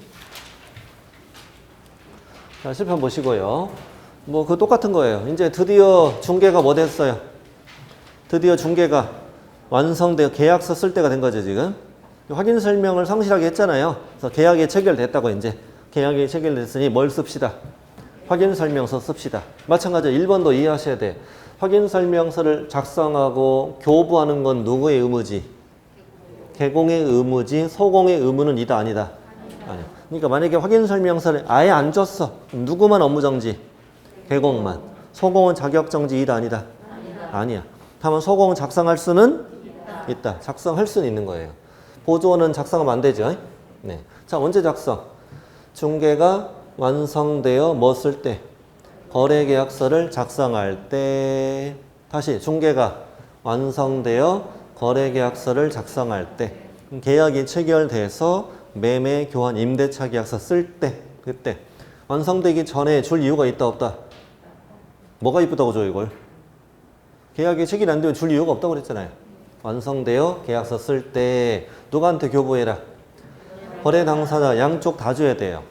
자, 실판 보시고요. 뭐 그 똑같은 거예요. 이제 드디어 중개가 뭐 됐어요? 드디어 중개가 완성되어 계약서 쓸 때가 된 거죠, 지금. 확인 설명을 성실하게 했잖아요. 그래서 계약이 체결됐다고 이제. 계약이 체결됐으니 뭘 씁시다? 확인 설명서 씁시다. 마찬가지로 1번도 이해하셔야 돼. 확인 설명서를 작성하고 교부하는 건 누구의 의무지? 개공의 의무지. 소공의 의무는 이다 아니다? 아니야. 그러니까 만약에 확인 설명서를 아예 안 줬어. 누구만 업무정지? 개공만. 소공은 자격정지 이다 아니다? 아니야. 다만 소공은 작성할 수는 있다. 작성할 수는 있는 거예요. 보조원은 작성하면 안 되죠. 네. 자, 언제 작성? 중개가 완성되어 뭐 쓸 때? 거래계약서를 작성할 때. 다시 중개가 완성되어 거래계약서를 작성할 때, 계약이 체결돼서 매매, 교환, 임대차 계약서 쓸 때, 그때 완성되기 전에 줄 이유가 있다 없다? 뭐가 이쁘다고 줘 이걸? 계약이 체결 안 되면 줄 이유가 없다고 그랬잖아요. 완성되어 계약서 쓸 때 누구한테 교부해라? 거래 당사자 양쪽 다 줘야 돼요.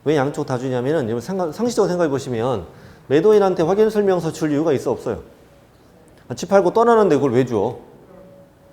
왜 양쪽 다 주냐면은 상식적으로 생각해 보시면 매도인한테 확인 설명서 줄 이유가 있어 없어요? 집 팔고 떠나는데 그걸 왜 줘?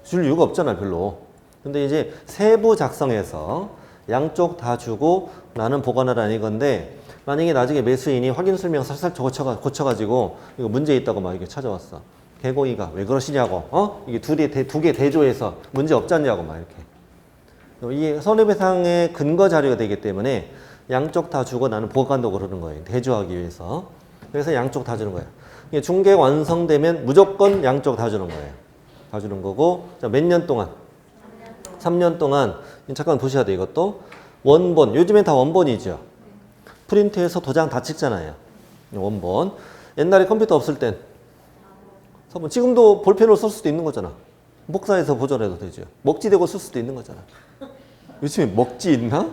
줄 이유가 없잖아 별로. 근데 이제 세부 작성해서 양쪽 다 주고 나는 보관하라 이건데, 만약에 나중에 매수인이 확인 설명서 살짝 고쳐가지고 이거 문제 있다고 막 이렇게 찾아왔어. 개고이가 왜 그러시냐고, 이게 두 개 대조해서 문제 없지 않냐고 막 이렇게. 이게 손해배상의 근거 자료가 되기 때문에 양쪽 다 주고 나는 보관도 그러는 거예요. 대조하기 위해서. 그래서 양쪽 다 주는 거예요. 이게 중개 완성되면 무조건 양쪽 다 주는 거예요. 다 주는 거고, 자, 몇 년 동안? 3년 동안. 잠깐 보셔야 돼 이것도. 원본, 요즘엔 다 원본이죠. 프린트해서 도장 다 찍잖아요. 원본. 옛날에 컴퓨터 없을 땐 서본, 지금도 볼펜으로 쓸 수도 있는 거잖아. 복사해서 보존해도 되죠. 먹지 대고 쓸 수도 있는 거잖아. 요즘에 먹지 있나?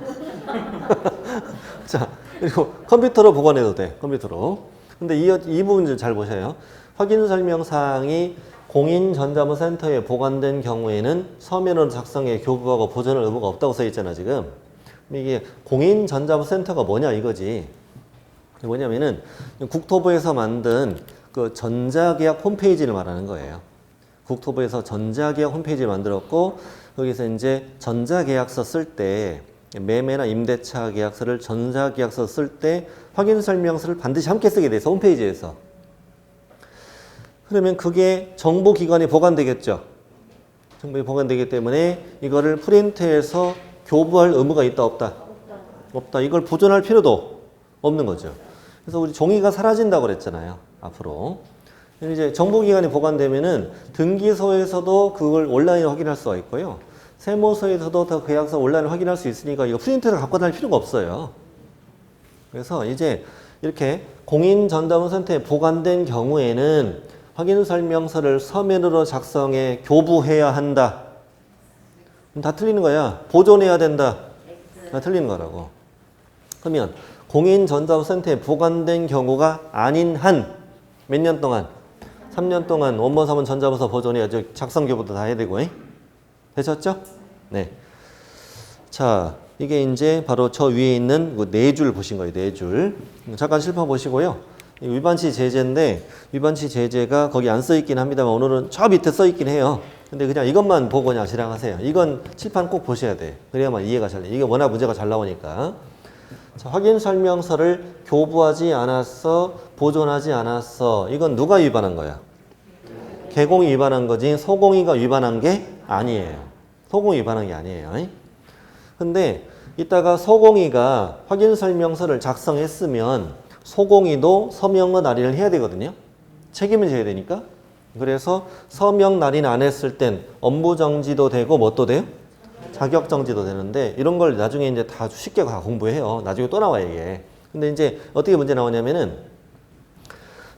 자, 그리고 컴퓨터로 보관해도 돼. 컴퓨터로. 근데 이 부분 좀 잘 보셔요. 확인 설명사항이 공인전자무센터에 보관된 경우에는 서면으로 작성해 교부하고 보존할 의무가 없다고 써 있잖아 지금. 이게 공인전자무센터가 뭐냐 이거지. 뭐냐면은 국토부에서 만든 그 전자계약 홈페이지를 말하는 거예요. 국토부에서 전자계약 홈페이지를 만들었고, 거기서 이제 전자계약서 쓸 때, 매매나 임대차 계약서를 전자계약서 쓸 때 확인 설명서를 반드시 함께 쓰게 돼서 홈페이지에서. 그러면 그게 정보기관에 보관되겠죠. 정보에 보관되기 때문에 이거를 프린트해서 교부할 의무가 있다 없다? 없다. 이걸 보존할 필요도 없는 거죠. 그래서 우리 종이가 사라진다고 그랬잖아요. 앞으로. 이제 정보기관에 보관되면은 등기소에서도 그걸 온라인으로 확인할 수가 있고요. 세무서에서도 더 계약서 온라인으로 확인할 수 있으니까 이거 프린트를 갖고 다닐 필요가 없어요. 그래서 이제 이렇게 공인전자무센터에 보관된 경우에는 확인 설명서를 서면으로 작성해 교부해야 한다. 다 틀리는 거야. 보존해야 된다. 다 틀리는 거라고. 그러면 공인전자무센터에 보관된 경우가 아닌 한 몇 년 동안? 3년 동안 원본 사본 전자부서 보존해야죠. 작성 교부도 다 해야 되고. 되셨죠? 네. 자, 이게 이제 바로 저 위에 있는 네 줄 보신 거예요. 네 줄. 잠깐 짚어보시고요. 위반치 제재인데, 위반치 제재가 거기 안 써있긴 합니다만 오늘은 저 밑에 써있긴 해요. 근데 그냥 이것만 보고 그냥 지나가세요. 이건 칠판 꼭 보셔야 돼. 그래야만 이해가 잘 돼. 이게 워낙 문제가 잘 나오니까. 자, 확인 설명서를 교부하지 않았어, 보존하지 않았어. 이건 누가 위반한 거야? 개공이 위반한 거지 소공이가 위반한 게 아니에요. 소공이 위반한 게 아니에요. 근데 이따가 소공이가 확인 설명서를 작성했으면 소공이도 서명과 날인을 해야 되거든요. 책임을 져야 되니까. 그래서 서명 날인 안 했을 땐 업무정지도 되고 뭣도 돼요? 자격정지도 되는데, 이런 걸 나중에 이제 다 쉽게 다 공부해요. 나중에 또 나와요 이게. 근데 이제 어떻게 문제 나오냐면은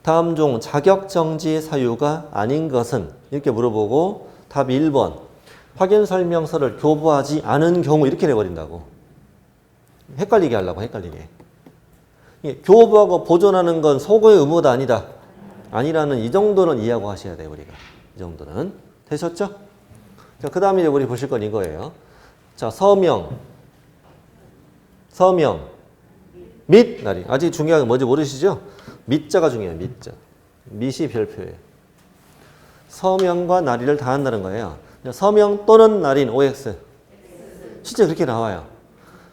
다음 중 자격정지 사유가 아닌 것은, 이렇게 물어보고 답 1번 확인 설명서를 교부하지 않은 경우, 이렇게 내버린다고. 헷갈리게 하려고. 헷갈리게. 교부하고 보존하는 건 소고의 의무가 아니다. 아니라는 이 정도는 이해하고 하셔야 돼요. 우리가 이 정도는. 되셨죠? 자, 그 다음에 우리 보실 건 이거예요. 자, 서명 및 날인. 아직 중요한 게 뭔지 모르시죠? 밑자가 중요해요. 밑자. 밑이 별표예요. 서명과 날인을 다 한다는 거예요. 서명 또는 날인 OX. 실제 그렇게 나와요.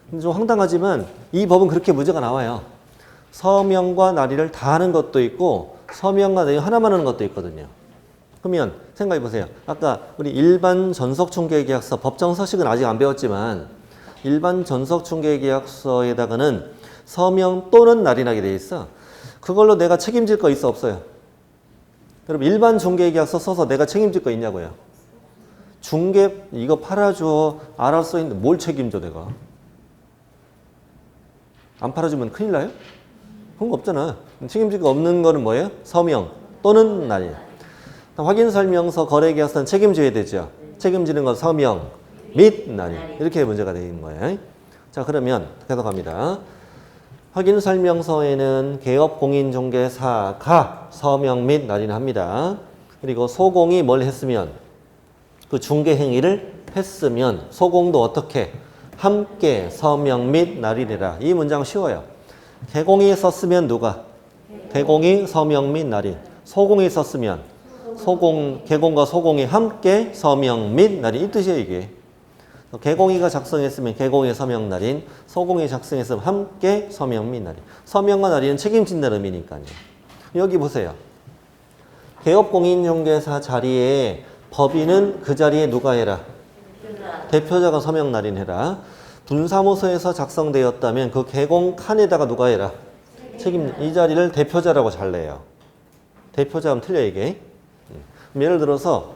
근데 좀 황당하지만 이 법은 그렇게 문제가 나와요. 서명과 날인을 다 하는 것도 있고 서명과 날인 하나만 하는 것도 있거든요. 그러면 생각해 보세요. 아까 우리 일반 전속중개계약서 법정 서식은 아직 안 배웠지만 일반 전속중개계약서에다가는 서명 또는 날인하게 돼 있어. 그걸로 내가 책임질 거 있어 없어요? 여러분 일반 중개계약서 써서 내가 책임질 거 있냐고요? 중개 이거 팔아줘 알아서 써있는데 뭘 책임져 내가? 안 팔아주면 큰일 나요? 그런 거 없잖아. 책임질 거 없는 거는 뭐예요? 서명 또는 날인. 확인설명서 거래계약서는 책임져야 되죠. 책임지는 건 서명 및 날인. 이렇게 문제가 되어 있는 거예요. 자, 그러면 계속 갑니다. 확인설명서에는 개업공인중개사가 서명 및 날인합니다. 그리고 소공이 뭘 했으면 그 중개행위를 했으면 소공도 어떻게 함께 서명 및 날인해라. 이 문장 쉬워요. 개공이 썼으면 누가? 개공이 서명 및 날인. 소공이 썼으면 개공과 소공이 함께 서명 및 날인. 이 뜻이에요, 이게. 개공이가 작성했으면 개공의 서명 날인, 소공이 작성했으면 함께 서명 및 날인. 서명과 날인은 책임진다는 의미니까요. 여기 보세요. 개업공인중개사 자리에 법인은 그 자리에 누가 해라? 대표자가 서명 날인해라. 분사무소에서 작성되었다면 그 개공 칸에다가 누가 해라? 이 자리를 대표자라고 잘 내요. 대표자하면 틀려 이게. 예를 들어서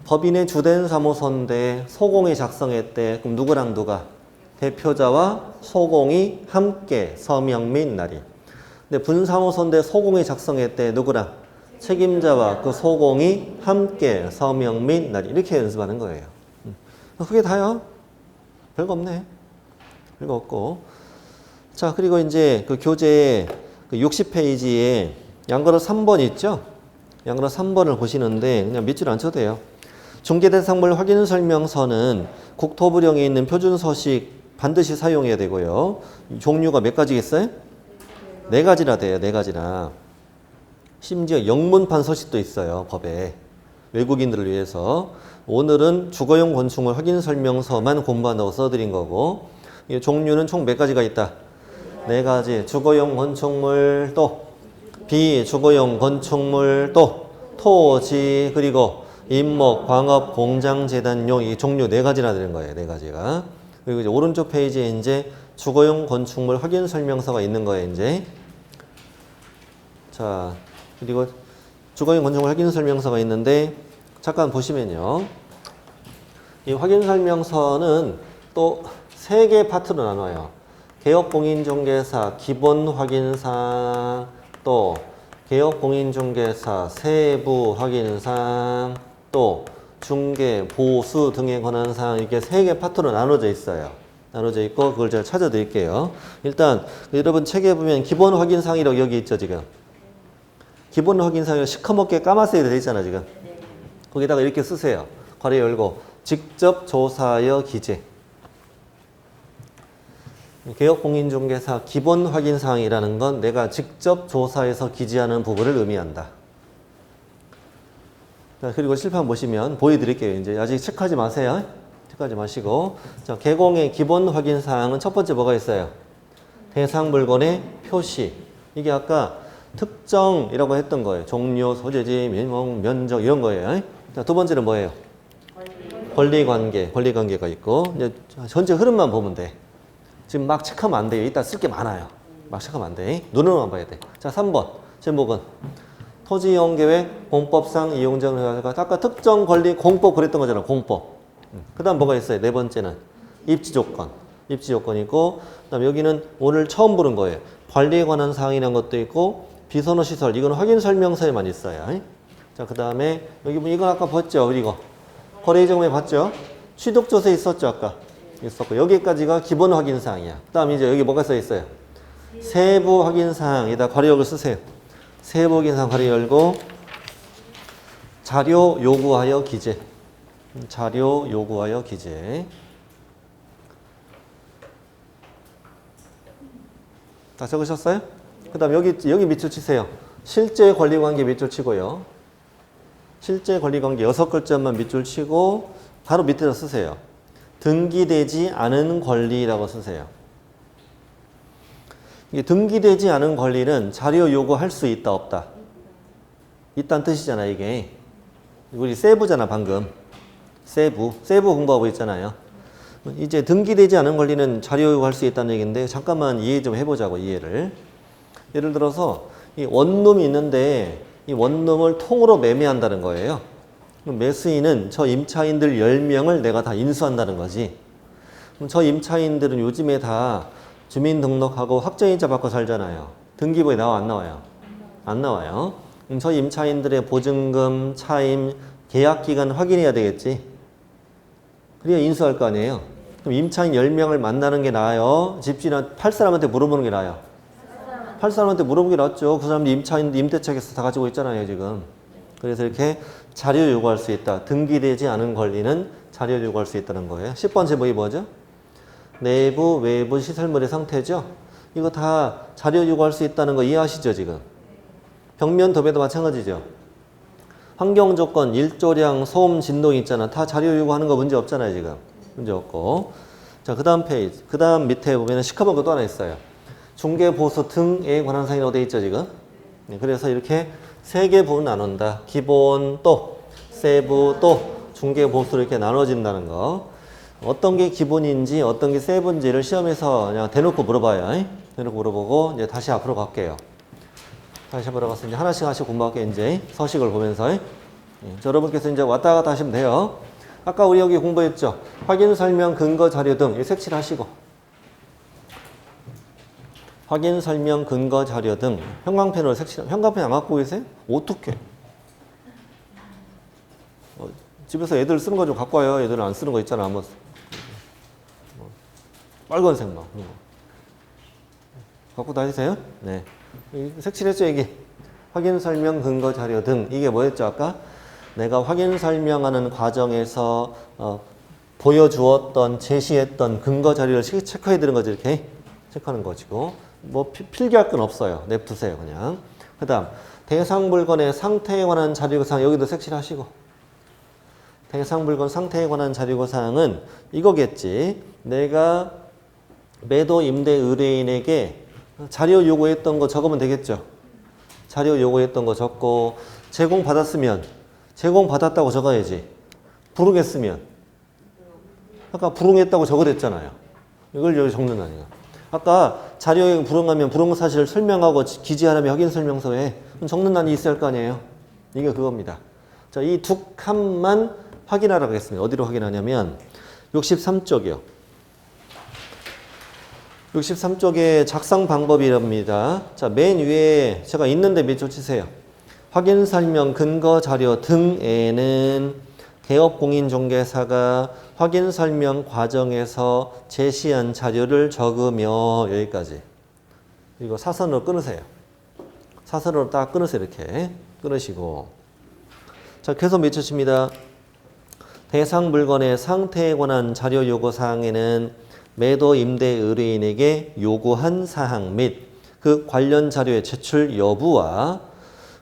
법인의 주된 사무소인데 소공이 작성했대. 그럼 누구랑 누가? 대표자와 소공이 함께 서명 및 날인. 근데 분사무소인데 소공이 작성했대. 누구랑? 책임자와 그 소공이 함께 서명 및 날인. 이렇게 연습하는 거예요. 그게 다요. 별거 없네. 별거 없고. 자, 그리고 이제 그 교재 그 60페이지에 양거로 3번 있죠? 양거로 3번을 보시는데 그냥 밑줄 안 쳐도 돼요. 중개대상물 확인설명서는 국토부령에 있는 표준서식 반드시 사용해야 되고요. 종류가 몇 가지 있어요? 4가지나 돼요. 4가지나. 심지어 영문판 서식도 있어요. 법에. 외국인들을 위해서. 오늘은 주거용 건축물 확인설명서만 공부한다고 써드린 거고, 종류는 총 몇 가지가 있다? 4가지. 주거용 건축물 또 비주거용 건축물 또 토지 그리고 임목, 광업, 공장, 재단용 이 종류 4가지나 되는 거예요. 4가지가. 그리고 이제 오른쪽 페이지에 이제 주거용 건축물 확인 설명서가 있는 거예요. 이제. 자, 그리고 주거용 건축물 확인 설명서가 있는데 잠깐 보시면요. 이 확인 설명서는 또 3개 파트로 나눠요. 개업공인중개사 기본 확인사항 또 개업공인중개사 세부 확인사항 또 중개, 보수 등에 관한 사항 이렇게 3개 파트로 나눠져 있어요. 나눠져 있고 그걸 제가 찾아드릴게요. 일단 여러분 책에 보면 기본 확인사항이라고 여기 있죠 지금. 기본 확인사항이 시커멓게 까맣게 되어 있잖아 지금. 거기다가 이렇게 쓰세요. 괄호 열고 직접 조사하여 기재. 개업공인중개사 기본 확인사항이라는 건 내가 직접 조사해서 기재하는 부분을 의미한다. 자, 그리고 실판 보시면 보여드릴게요. 이제 아직 체크하지 마세요. 체크하지 마시고. 자, 개공의 기본 확인사항은 첫 번째 뭐가 있어요? 대상 물건의 표시. 이게 아까 특정이라고 했던 거예요. 종료, 소재지, 민목, 면적 이런 거예요. 자, 두 번째는 뭐예요? 권리관계. 권리관계가 있고 이제 전체 흐름만 보면 돼. 지금 막 체크하면 안 돼요. 이따 쓸 게 많아요. 막 체크하면 안 돼. 눈으로만 봐야 돼. 자, 3번. 제목은 토지이용계획 공법상 이용자를 해가지고 아까 특정 권리 공법 그랬던 거잖아. 공법. 그 다음 뭐가 있어요? 4번째는 입지조건. 입지조건이고 그 다음 여기는 오늘 처음 보는 거예요. 관리에 관한 사항이라는 것도 있고 비선호시설. 이건 확인설명서에만 있어요. 자, 그 다음에 여기 보면 이건 아까 봤죠? 이거. 거래이정에 봤죠? 취득조세 있었죠? 아까. 있었고 여기까지가 기본 확인사항이야. 그 다음 이제 여기 뭐가 써 있어요? 세부 확인사항에다 괄호역을 쓰세요. 세부 확인사항 괄호 열고 자료 요구하여 기재. 자료 요구하여 기재. 다 적으셨어요? 그 다음 여기 밑줄 치세요. 실제 권리관계 밑줄 치고요. 실제 권리관계 6글자만 밑줄 치고 바로 밑에다 쓰세요. 등기되지 않은 권리라고 쓰세요. 이게 등기되지 않은 권리는 자료 요구할 수 있다 없다? 있다는 뜻이잖아 이게. 우리 세부잖아 방금. 세부 공부하고 있잖아요. 이제 등기되지 않은 권리는 자료 요구할 수 있다는 얘기인데 잠깐만 이해 좀 해보자고 이해를. 예를 들어서 이 원룸이 있는데 이 원룸을 통으로 매매한다는 거예요. 매수인은 저 임차인들 10명을 내가 다 인수한다는 거지. 그럼 저 임차인들은 요즘에 다 주민등록하고 확정일자 받고 살잖아요. 등기부에 나와 안 나와요? 안 나와요. 저 임차인들의 보증금, 차임, 계약기간 확인해야 되겠지. 그래야 인수할 거 아니에요. 그럼 임차인 10명을 만나는 게 나아요? 집주인 팔 사람한테 물어보는 게 나아요? 팔 사람한테 물어보는 게 낫죠. 그 사람들 임차인 임대차에서 다 가지고 있잖아요, 지금. 그래서 이렇게 자료 요구할 수 있다. 등기되지 않은 권리는 자료 요구할 수 있다는 거예요. 10번 제목이 뭐죠? 내부, 외부 시설물의 상태죠. 이거 다 자료 요구할 수 있다는 거 이해하시죠, 지금? 벽면 도배도 마찬가지죠. 환경 조건, 일조량, 소음, 진동 있잖아. 다 자료 요구하는 거 문제 없잖아요, 지금. 문제 없고. 자, 그 다음 페이지. 그 다음 밑에 보면은 시커먼 거 또 하나 있어요. 중개 보수 등에 관한 사항이 어디 있죠, 지금? 네, 그래서 이렇게 세 개 부분 나눈다. 기본 또, 세부 또, 중개 보수로 이렇게 나눠진다는 거. 어떤 게 기본인지, 어떤 게 세부인지를 시험에서 그냥 대놓고 물어봐요. 대놓고 물어보고, 이제 다시 앞으로 갈게요. 다시 앞으로 가서 이제 하나씩 공부할게요, 이제. 서식을 보면서. 자, 여러분께서 이제 왔다 갔다 하시면 돼요. 아까 우리 여기 공부했죠? 확인, 설명, 근거, 자료 등. 이 색칠 하시고. 확인, 설명, 근거, 자료 등. 형광펜으로 색칠. 형광펜 안 갖고 계세요? 어떡해? 집에서 애들 쓰는 거 좀 갖고 와요. 애들은 안 쓰는 거 있잖아. 뭐 빨간색 막. 갖고 다니세요? 네. 색칠했죠, 이게. 확인, 설명, 근거, 자료 등. 이게 뭐였죠, 아까? 내가 확인, 설명하는 과정에서 보여주었던, 제시했던 근거 자료를 체크해 드는 거지, 이렇게. 체크하는 것이고. 뭐 필기할 건 없어요. 냅두세요, 그냥. 그 다음, 대상 물건의 상태에 관한 자료사항, 여기도 색칠하시고. 대상 물건 상태에 관한 자료사항은 이거겠지. 내가 매도 임대 의뢰인에게 자료 요구했던 거 적으면 되겠죠. 자료 요구했던 거 적고, 제공받았으면 제공받았다고 적어야지. 불응했으면 아까 불응했다고 적으랬잖아요. 이걸 여기 적는다니까. 아까 자료에 불응하면 불응 사실을 설명하고 기재하라며 확인 설명서에 적는다니 있어야 할 거 아니에요. 이게 그겁니다. 자, 이 두 칸만 확인하라고 했습니다. 어디로 확인하냐면 63쪽이요. 63쪽의 작성 방법이랍니다. 자, 맨 위에 제가 있는데 몇 줄 치세요. 확인, 설명, 근거, 자료 등에는 개업공인중개사가 확인, 설명 과정에서 제시한 자료를 적으며 여기까지. 이거 사선으로 끊으세요. 사선으로 딱 끊으세요. 이렇게 끊으시고. 자, 계속 몇 줄 칩니다. 대상 물건의 상태에 관한 자료 요구 사항에는 매도 임대 의뢰인에게 요구한 사항 및 그 관련 자료의 제출 여부와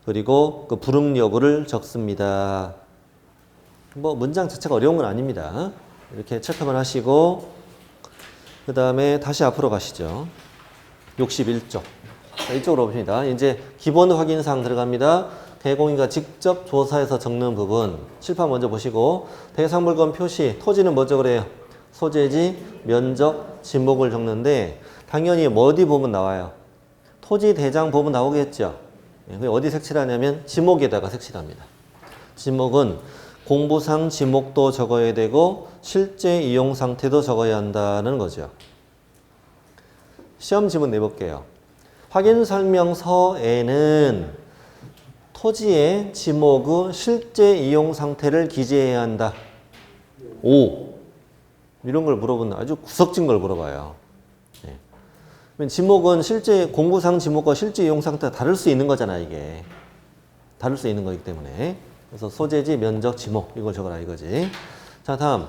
그리고 그 불응 여부를 적습니다. 뭐 문장 자체가 어려운 건 아닙니다. 이렇게 체크만 하시고 그 다음에 다시 앞으로 가시죠. 61쪽. 자, 이쪽으로 봅니다. 이제 기본 확인 사항 들어갑니다. 대공인과 직접 조사해서 적는 부분. 칠판 먼저 보시고 대상 물건 표시, 토지는 뭐죠 그래요? 소재지, 면적, 지목을 적는데 당연히 어디 보면 나와요? 토지 대장 보면 나오겠죠? 어디 색칠하냐면 지목에다가 색칠합니다. 지목은 공부상 지목도 적어야 되고 실제 이용 상태도 적어야 한다는 거죠. 시험 지문 내볼게요. 확인 설명서에는 토지의 지목의 실제 이용 상태를 기재해야 한다. 오. 이런 걸 물어보는 아주 구석진 걸 물어봐요. 네. 지목은 실제 공부상 지목과 실제 이용 상태가 다를 수 있는 거잖아, 이게. 다를 수 있는 거기 때문에. 그래서 소재지, 면적, 지목 이걸 적어라 이거지. 자, 다음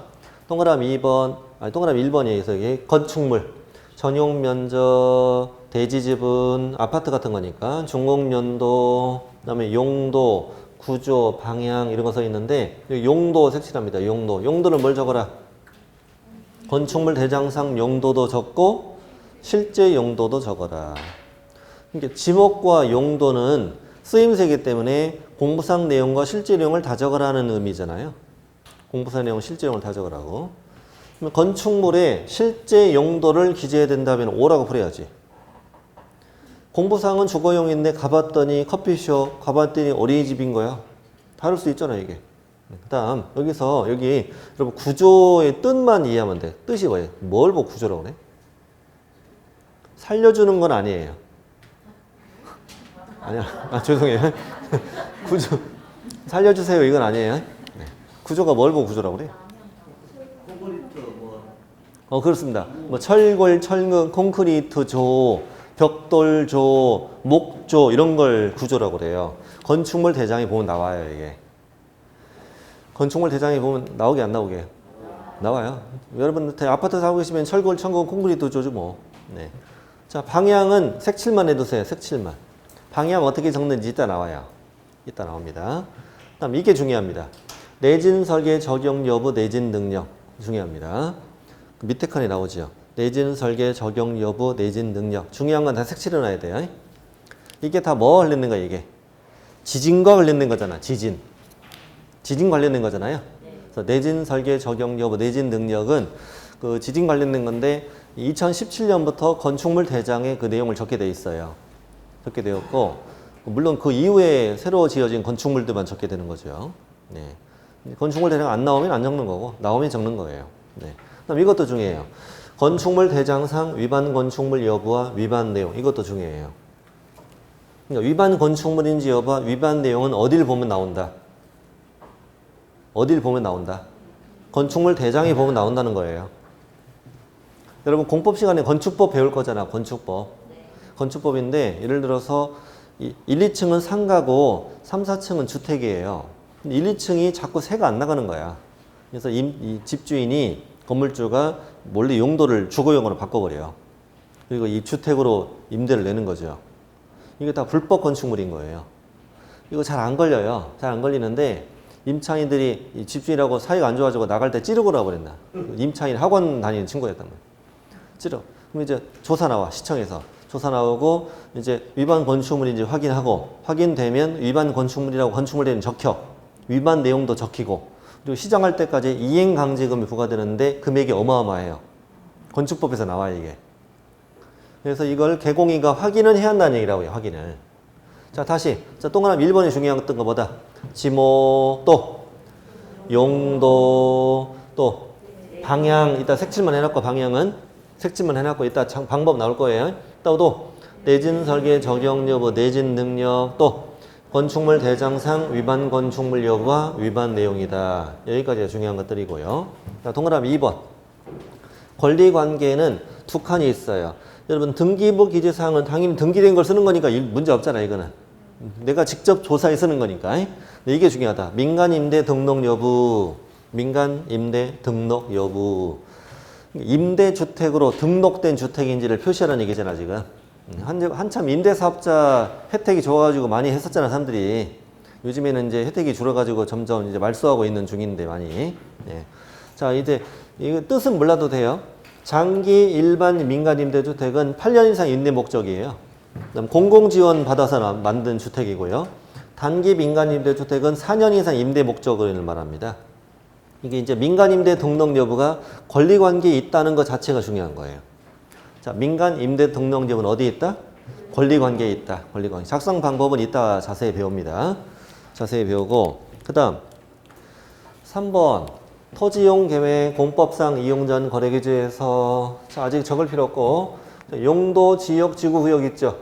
동그라미 2번, 동그라미 1번이에요. 건축물, 전용 면적, 대지 지분, 아파트 같은 거니까 준공연도, 그다음에 용도, 구조, 방향 이런 거 써 있는데 용도 색칠합니다. 용도는 뭘 적어라? 건축물 대장상 용도도 적고 실제 용도도 적어라. 그러니까 지목과 용도는 쓰임새이기 때문에 공부상 내용과 실제 내용을 다 적으라는 의미잖아요. 공부상 내용, 실제 내용을 다 적으라고. 그러면 건축물의 실제 용도를 기재해야 된다면 O라고 풀어야지. 공부상은 주거용인데 가봤더니 커피숍, 가봤더니 어린이집인 거야. 다를 수 있잖아 이게. 그 다음 여기 여러분 구조의 뜻만 이해하면 돼. 뜻이 뭐예요? 뭘 보고 구조라고 그래? 살려주는 건 아니에요. 아니야. 죄송해요. 구조 살려주세요 이건 아니에요. 네. 구조가 뭘 보고 구조라고 그래? 그렇습니다. 뭐 철골, 철근, 콘크리트 조, 벽돌 조, 목조 이런 걸 구조라고 그래요. 건축물 대장에 보면 나와요 이게. 건축물 대장에 보면 나오게 안 나오게? 나와요. 여러분 아파트 살고 계시면 철골, 철근, 콘크리트 조죠 뭐. 네. 자 방향은 색칠만 해두세요. 색칠만. 방향 어떻게 적는지 이따 나와요. 이따 나옵니다. 그다음 이게 중요합니다. 내진 설계 적용 여부, 내진 능력 중요합니다. 밑에 칸에 나오죠. 내진 설계 적용 여부, 내진 능력. 중요한 건 다 색칠해놔야 돼요. 이게 다 뭐 관련된 거야 이게? 지진과 관련된 거잖아. 지진. 지진 관련된 거잖아요. 그래서 내진 설계 적용 여부, 내진 능력은 그 지진 관련된 건데 2017년부터 건축물 대장에 그 내용을 적게 돼 있어요. 적게 되었고 물론 그 이후에 새로 지어진 건축물들만 적게 되는 거죠. 네. 건축물 대장 안 나오면 안 적는 거고 나오면 적는 거예요. 네. 그다음 이것도 중요해요. 건축물 대장상 위반 건축물 여부와 위반 내용 이것도 중요해요. 그러니까 위반 건축물인지 여부와 위반 내용은 어딜 보면 나온다. 어딜 보면 나온다. 건축물 대장에 보면 나온다는 거예요. 여러분 공법 시간에 건축법 배울 거잖아. 건축법. 건축법인데 예를 들어서 1, 2층은 상가고 3, 4층은 주택이에요. 1, 2층이 자꾸 새가 안 나가는 거야. 그래서 이 집주인이 건물주가 몰래 용도를 주거용으로 바꿔버려요. 그리고 이 주택으로 임대를 내는 거죠. 이게 다 불법 건축물인 거예요. 이거 잘 안 걸려요. 잘 안 걸리는데 임차인들이 이 집주인하고 사이가 안 좋아지고 나갈 때 찌르고 나버렸나. 임차인 학원 다니는 친구였단 말이에요. 찌르. 그럼 이제 조사 나와 시청에서. 조사 나오고 이제 위반 건축물인지 확인하고 확인되면 위반 건축물이라고 건축물 대는 적혀. 위반 내용도 적히고 그리고 시정할 때까지 이행강제금이 부과되는데 금액이 어마어마해요. 건축법에서 나와요 이게. 그래서 이걸 개공이가 확인은 해야 한다는 얘기라고요. 확인을. 자 다시 자 동그라미 1번이 중요한 것보다 지목 또 용도 또 방향 이따 색칠만 해놨고 방향은 색칠만 해놨고 이따 방법 나올 거예요. 또 내진 설계 적용 여부 내진 능력 또 건축물 대장상 위반 건축물 여부와 위반 내용이다. 여기까지가 중요한 것들이고요. 자, 동그라미 2번. 권리관계는 두 칸이 있어요. 여러분 등기부 기재사항은 당연히 등기된 걸 쓰는 거니까 문제 없잖아 이거는. 내가 직접 조사해 쓰는 거니까. 이게 중요하다. 민간임대 등록 여부. 민간임대 등록 여부. 임대주택으로 등록된 주택인지를 표시하라는 얘기잖아 지금. 한참 임대사업자 혜택이 좋아가지고 많이 했었잖아 사람들이. 요즘에는 이제 혜택이 줄어가지고 점점 이제 말소하고 있는 중인데 많이. 예. 자 이제 이거 뜻은 몰라도 돼요. 장기 일반 민간 임대주택은 8년 이상 임대 목적이에요. 그다음 공공지원 받아서 만든 주택이고요. 단기 민간 임대주택은 4년 이상 임대 목적을 말합니다. 이게 이제 민간 임대 등록 여부가 권리관계에 있다는 것 자체가 중요한 거예요. 자, 민간 임대 등록 여부는 어디에 있다? 권리관계에 있다. 권리관계. 작성 방법은 이따 자세히 배웁니다. 자세히 배우고 그 다음 3번 토지이용 계획 공법상 이용 전 거래기준에서 아직 적을 필요 없고 용도, 지역, 지구구역 있죠?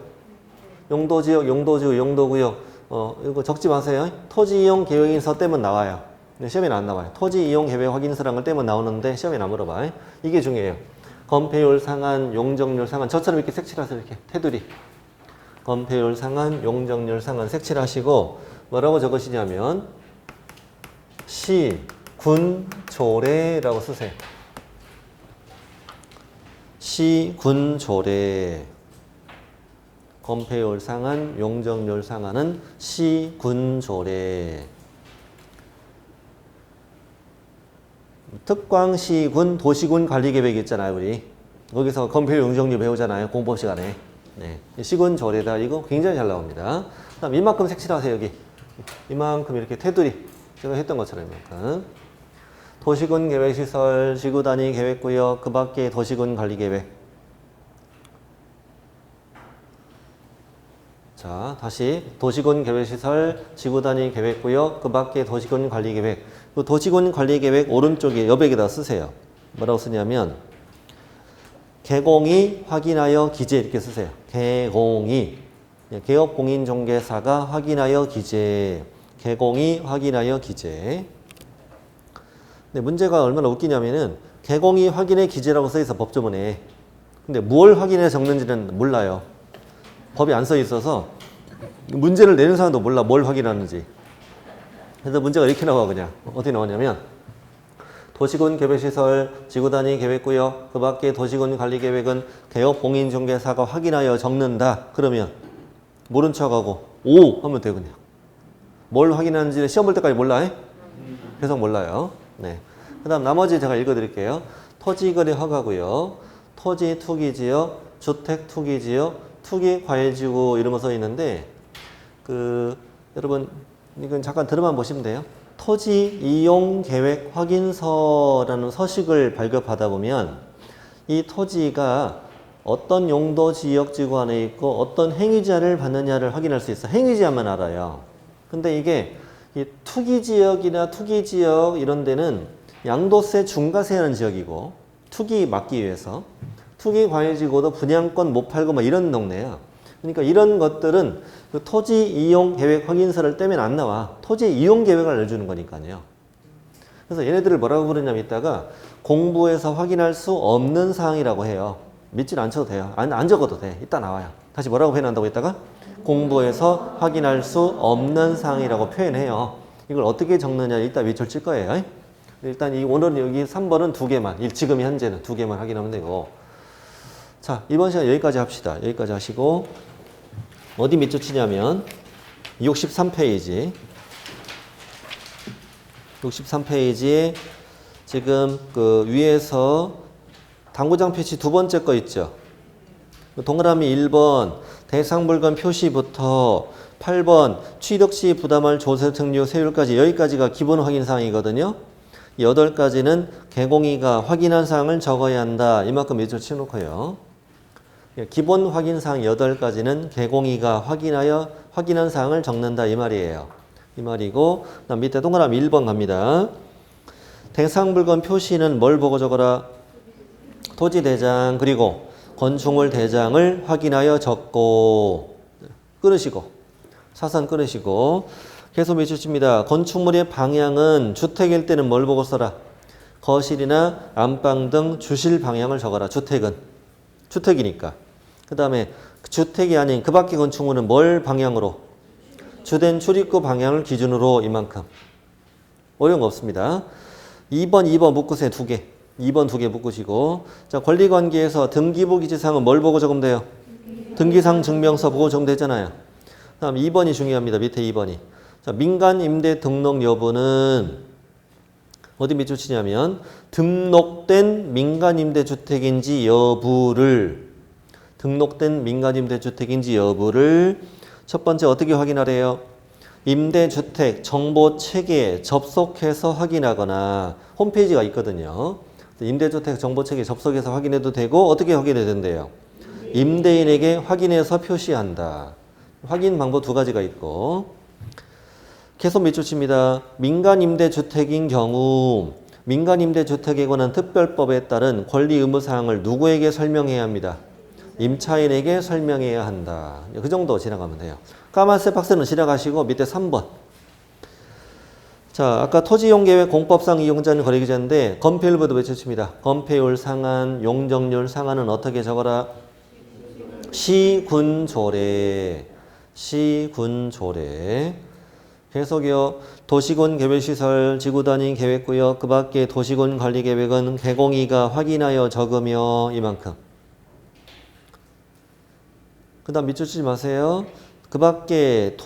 용도, 지역, 용도지구, 용도구역 이거 적지 마세요. 토지이용 계획인서 떼면 나와요. 근데 시험에는 안 나와요. 토지이용 계획 확인서라는 걸 떼면 나오는데 시험에는 안 물어봐. 이게 중요해요. 건폐율 상한, 용적률 상한 저처럼 이렇게 색칠하세요. 이렇게 테두리. 건폐율 상한, 용적률 상한 색칠하시고 뭐라고 적으시냐면 시, 군, 조례라고 쓰세요. 시, 군, 조례. 건폐율 상한, 용적률 상한은 시, 군, 조례. 특광시군, 도시군 관리계획 있잖아요, 우리. 거기서 건폐율 용적률 배우잖아요, 공법 시간에. 네. 시군 조례다. 이거 굉장히 잘 나옵니다. 그다음 이만큼 색칠하세요, 여기. 이만큼 이렇게 테두리. 제가 했던 것처럼 이만큼. 도시군 계획시설, 지구단위 계획구역, 그 밖에 도시군 관리계획. 자, 다시 도시군 계획시설, 지구단위 계획구역, 그 밖에 도시군 관리계획. 그 도시군 관리계획 오른쪽에 여백에다 쓰세요. 뭐라고 쓰냐면 개공이 확인하여 기재 이렇게 쓰세요. 개공이 개업공인중개사가 확인하여 기재. 개공이 확인하여 기재. 근데 문제가 얼마나 웃기냐면은 개공이 확인해 기재라고 써 있어 법조문에. 근데 뭘 확인해 적는지는 몰라요. 법이 안 써 있어서 문제를 내는 사람도 몰라 뭘 확인하는지. 그래서 문제가 이렇게 나와 그냥. 어떻게 나오냐면 도시군 개별시설 지구단위 계획구역 그 밖에 도시군 관리계획은 개업공인중개사가 확인하여 적는다. 그러면 모른 척하고 오 하면 돼 그냥. 뭘 확인하는지 시험 볼 때까지 몰라. 계속 몰라요. 네. 그 다음 나머지 제가 읽어드릴게요. 토지거래 허가고요. 토지 투기지역, 주택 투기지역, 투기 과열지구 이런 거 써 있는데 여러분 이건 잠깐 들어만 보시면 돼요. 토지 이용 계획 확인서라는 서식을 발급하다 보면 이 토지가 어떤 용도 지역 지구 안에 있고 어떤 행위자를 받느냐를 확인할 수 있어. 행위자만 알아요. 근데 이게 이 투기지역이나 투기지역 이런 데는 양도세 중과세하는 지역이고 투기 막기 위해서 투기 과열지구도 분양권 못 팔고 뭐 이런 동네야. 그러니까 이런 것들은 그 토지 이용 계획 확인서를 떼면 안 나와. 토지 이용 계획을 알려주는 거니까요. 그래서 얘네들을 뭐라고 부르냐면 이따가 공부에서 확인할 수 없는 사항이라고 해요. 믿질 않셔도 돼요. 안 적어도 돼. 이따 나와요. 다시 뭐라고 표현한다고 이따가? 공부에서 확인할 수 없는 사항이라고 표현해요. 이걸 어떻게 적느냐 이따 밑줄 칠 거예요. 일단 오늘은 여기 3번은 2개만. 지금 현재는 2개만 확인하면 되고. 자, 이번 시간 여기까지 합시다. 여기까지 하시고 어디 밑줄 치냐면 63페이지 63페이지에 지금 그 위에서 당구장 표시 두 번째 거 있죠. 동그라미 1번 대상물건 표시부터 8번 취득 시 부담할 조세 등료 세율까지 여기까지가 기본 확인 사항이거든요. 8가지는 개공이가 확인한 사항을 적어야 한다. 이만큼 밑줄 치놓고요. 기본 확인 사항 8가지는 개공이가 확인한 사항을 적는다 이 말이에요. 이 말이고 그다음 밑에 동그라미 1번 갑니다. 대상물건 표시는 뭘 보고 적어라? 토지대장 그리고 건축물 대장을 확인하여 적고 끊으시고 사선 끊으시고 계속 밑줄 칩니다. 건축물의 방향은 주택일 때는 뭘 보고 써라? 거실이나 안방 등 주실 방향을 적어라. 주택은 주택이니까. 그 다음에 주택이 아닌 그 밖의 건축물은 뭘 방향으로? 주된 출입구 방향을 기준으로 이만큼. 어려운 거 없습니다. 2번 묶으세요. 2개. 2번 2개 묶으시고 자 권리관계에서 등기부 기재사항은 뭘 보고 적으면 돼요? 등기상 증명서 보고 적으면 되잖아요. 다음 2번이 중요합니다. 밑에 2번이. 자 민간임대 등록 여부는 어디 밑줄 치냐면 등록된 민간임대주택인지 여부를 첫 번째 어떻게 확인하래요? 임대주택 정보체계에 접속해서 확인하거나 홈페이지가 있거든요. 임대주택 정보체계에 접속해서 확인해도 되고 어떻게 확인해야 된대요? 임대인에게 확인해서 표시한다. 확인 방법 2가지가 있고 계속 밑줄 칩니다. 민간임대주택인 경우 민간임대주택에 관한 특별법에 따른 권리 의무사항을 누구에게 설명해야 합니다? 임차인에게 설명해야 한다. 그 정도 지나가면 돼요. 까만색 박스는 지나가시고 밑에 3번. 자, 아까 토지이용계획 공법상 이용자는 거래기자인데 건폐율부터 외쳐칩니다. 건폐율 상한, 용적률 상한은 어떻게 적어라? 시군조례. 계속이요. 도시군 개별시설 지구단위 계획구역 그 밖에 도시군 관리계획은 개공이가 확인하여 적으며 이만큼. 그 다음 밑줄 치지 마세요. 그 밖에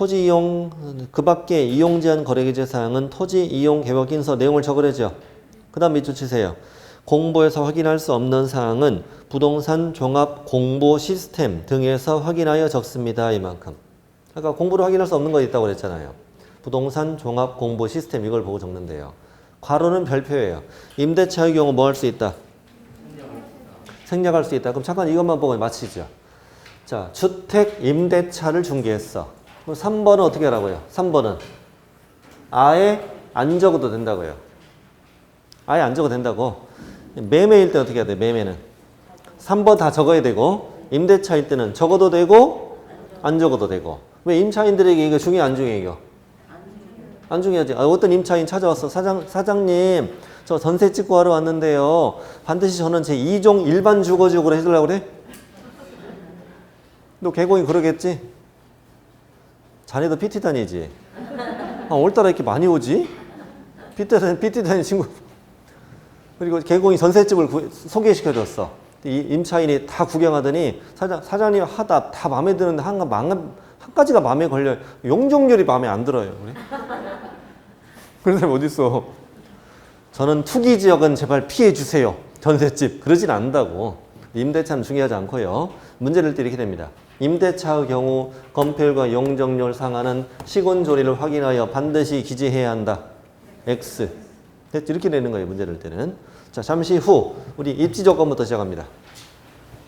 이용 제한 거래기재 사항은 토지 이용 계획 확인서 내용을 적으래죠. 그 다음 밑줄 치세요. 공보에서 확인할 수 없는 사항은 부동산 종합 공보 시스템 등에서 확인하여 적습니다. 이만큼. 아까 공부를 확인할 수 없는 거 있다고 그랬잖아요. 부동산 종합 공보 시스템 이걸 보고 적는데요. 괄호는 별표예요. 임대차의 경우 뭐 할 수 있다? 생략할 수 있다. 그럼 잠깐 이것만 보고 마치죠. 자, 주택 임대차를 중개했어. 그럼 3번은 어떻게 하라고요? 3번은 아예 안 적어도 된다고요. 아예 안 적어도 된다고. 매매일 때 어떻게 해야 돼? 매매는 3번 다 적어야 되고 임대차일 때는 적어도 되고 안 적어도 되고. 왜 임차인들에게 이거 중요 안 중요해 이거? 안 중요하지. 어떤 임차인 찾아왔어. 사장님 저 전세 찍고 하러 왔는데요. 반드시 저는 제 2종 일반 주거지역으로 해주려고 그래? 너 개공이 그러겠지? 자네도 PT 다니지? 오늘따라 이렇게 많이 오지? PT 다니는 친구. 그리고 개공이 전셋집을 소개시켜줬어. 이 임차인이 다 구경하더니 사장님 하다 다 마음에 드는데 한 가지가 마음에 걸려요. 용적률이 마음에 안 들어요. 그래? 그런 사람 어딨어? 저는 투기 지역은 제발 피해 주세요. 전셋집. 그러진 않는다고. 임대차는 중요하지 않고요. 문제를 낼 때 이렇게 됩니다. 임대차의 경우 건폐율과 용적률 상한은 시군조리를 확인하여 반드시 기재해야 한다. X. 이렇게 내는 거예요. 문제를 낼 때는. 자, 잠시 후 우리 입지 조건부터 시작합니다.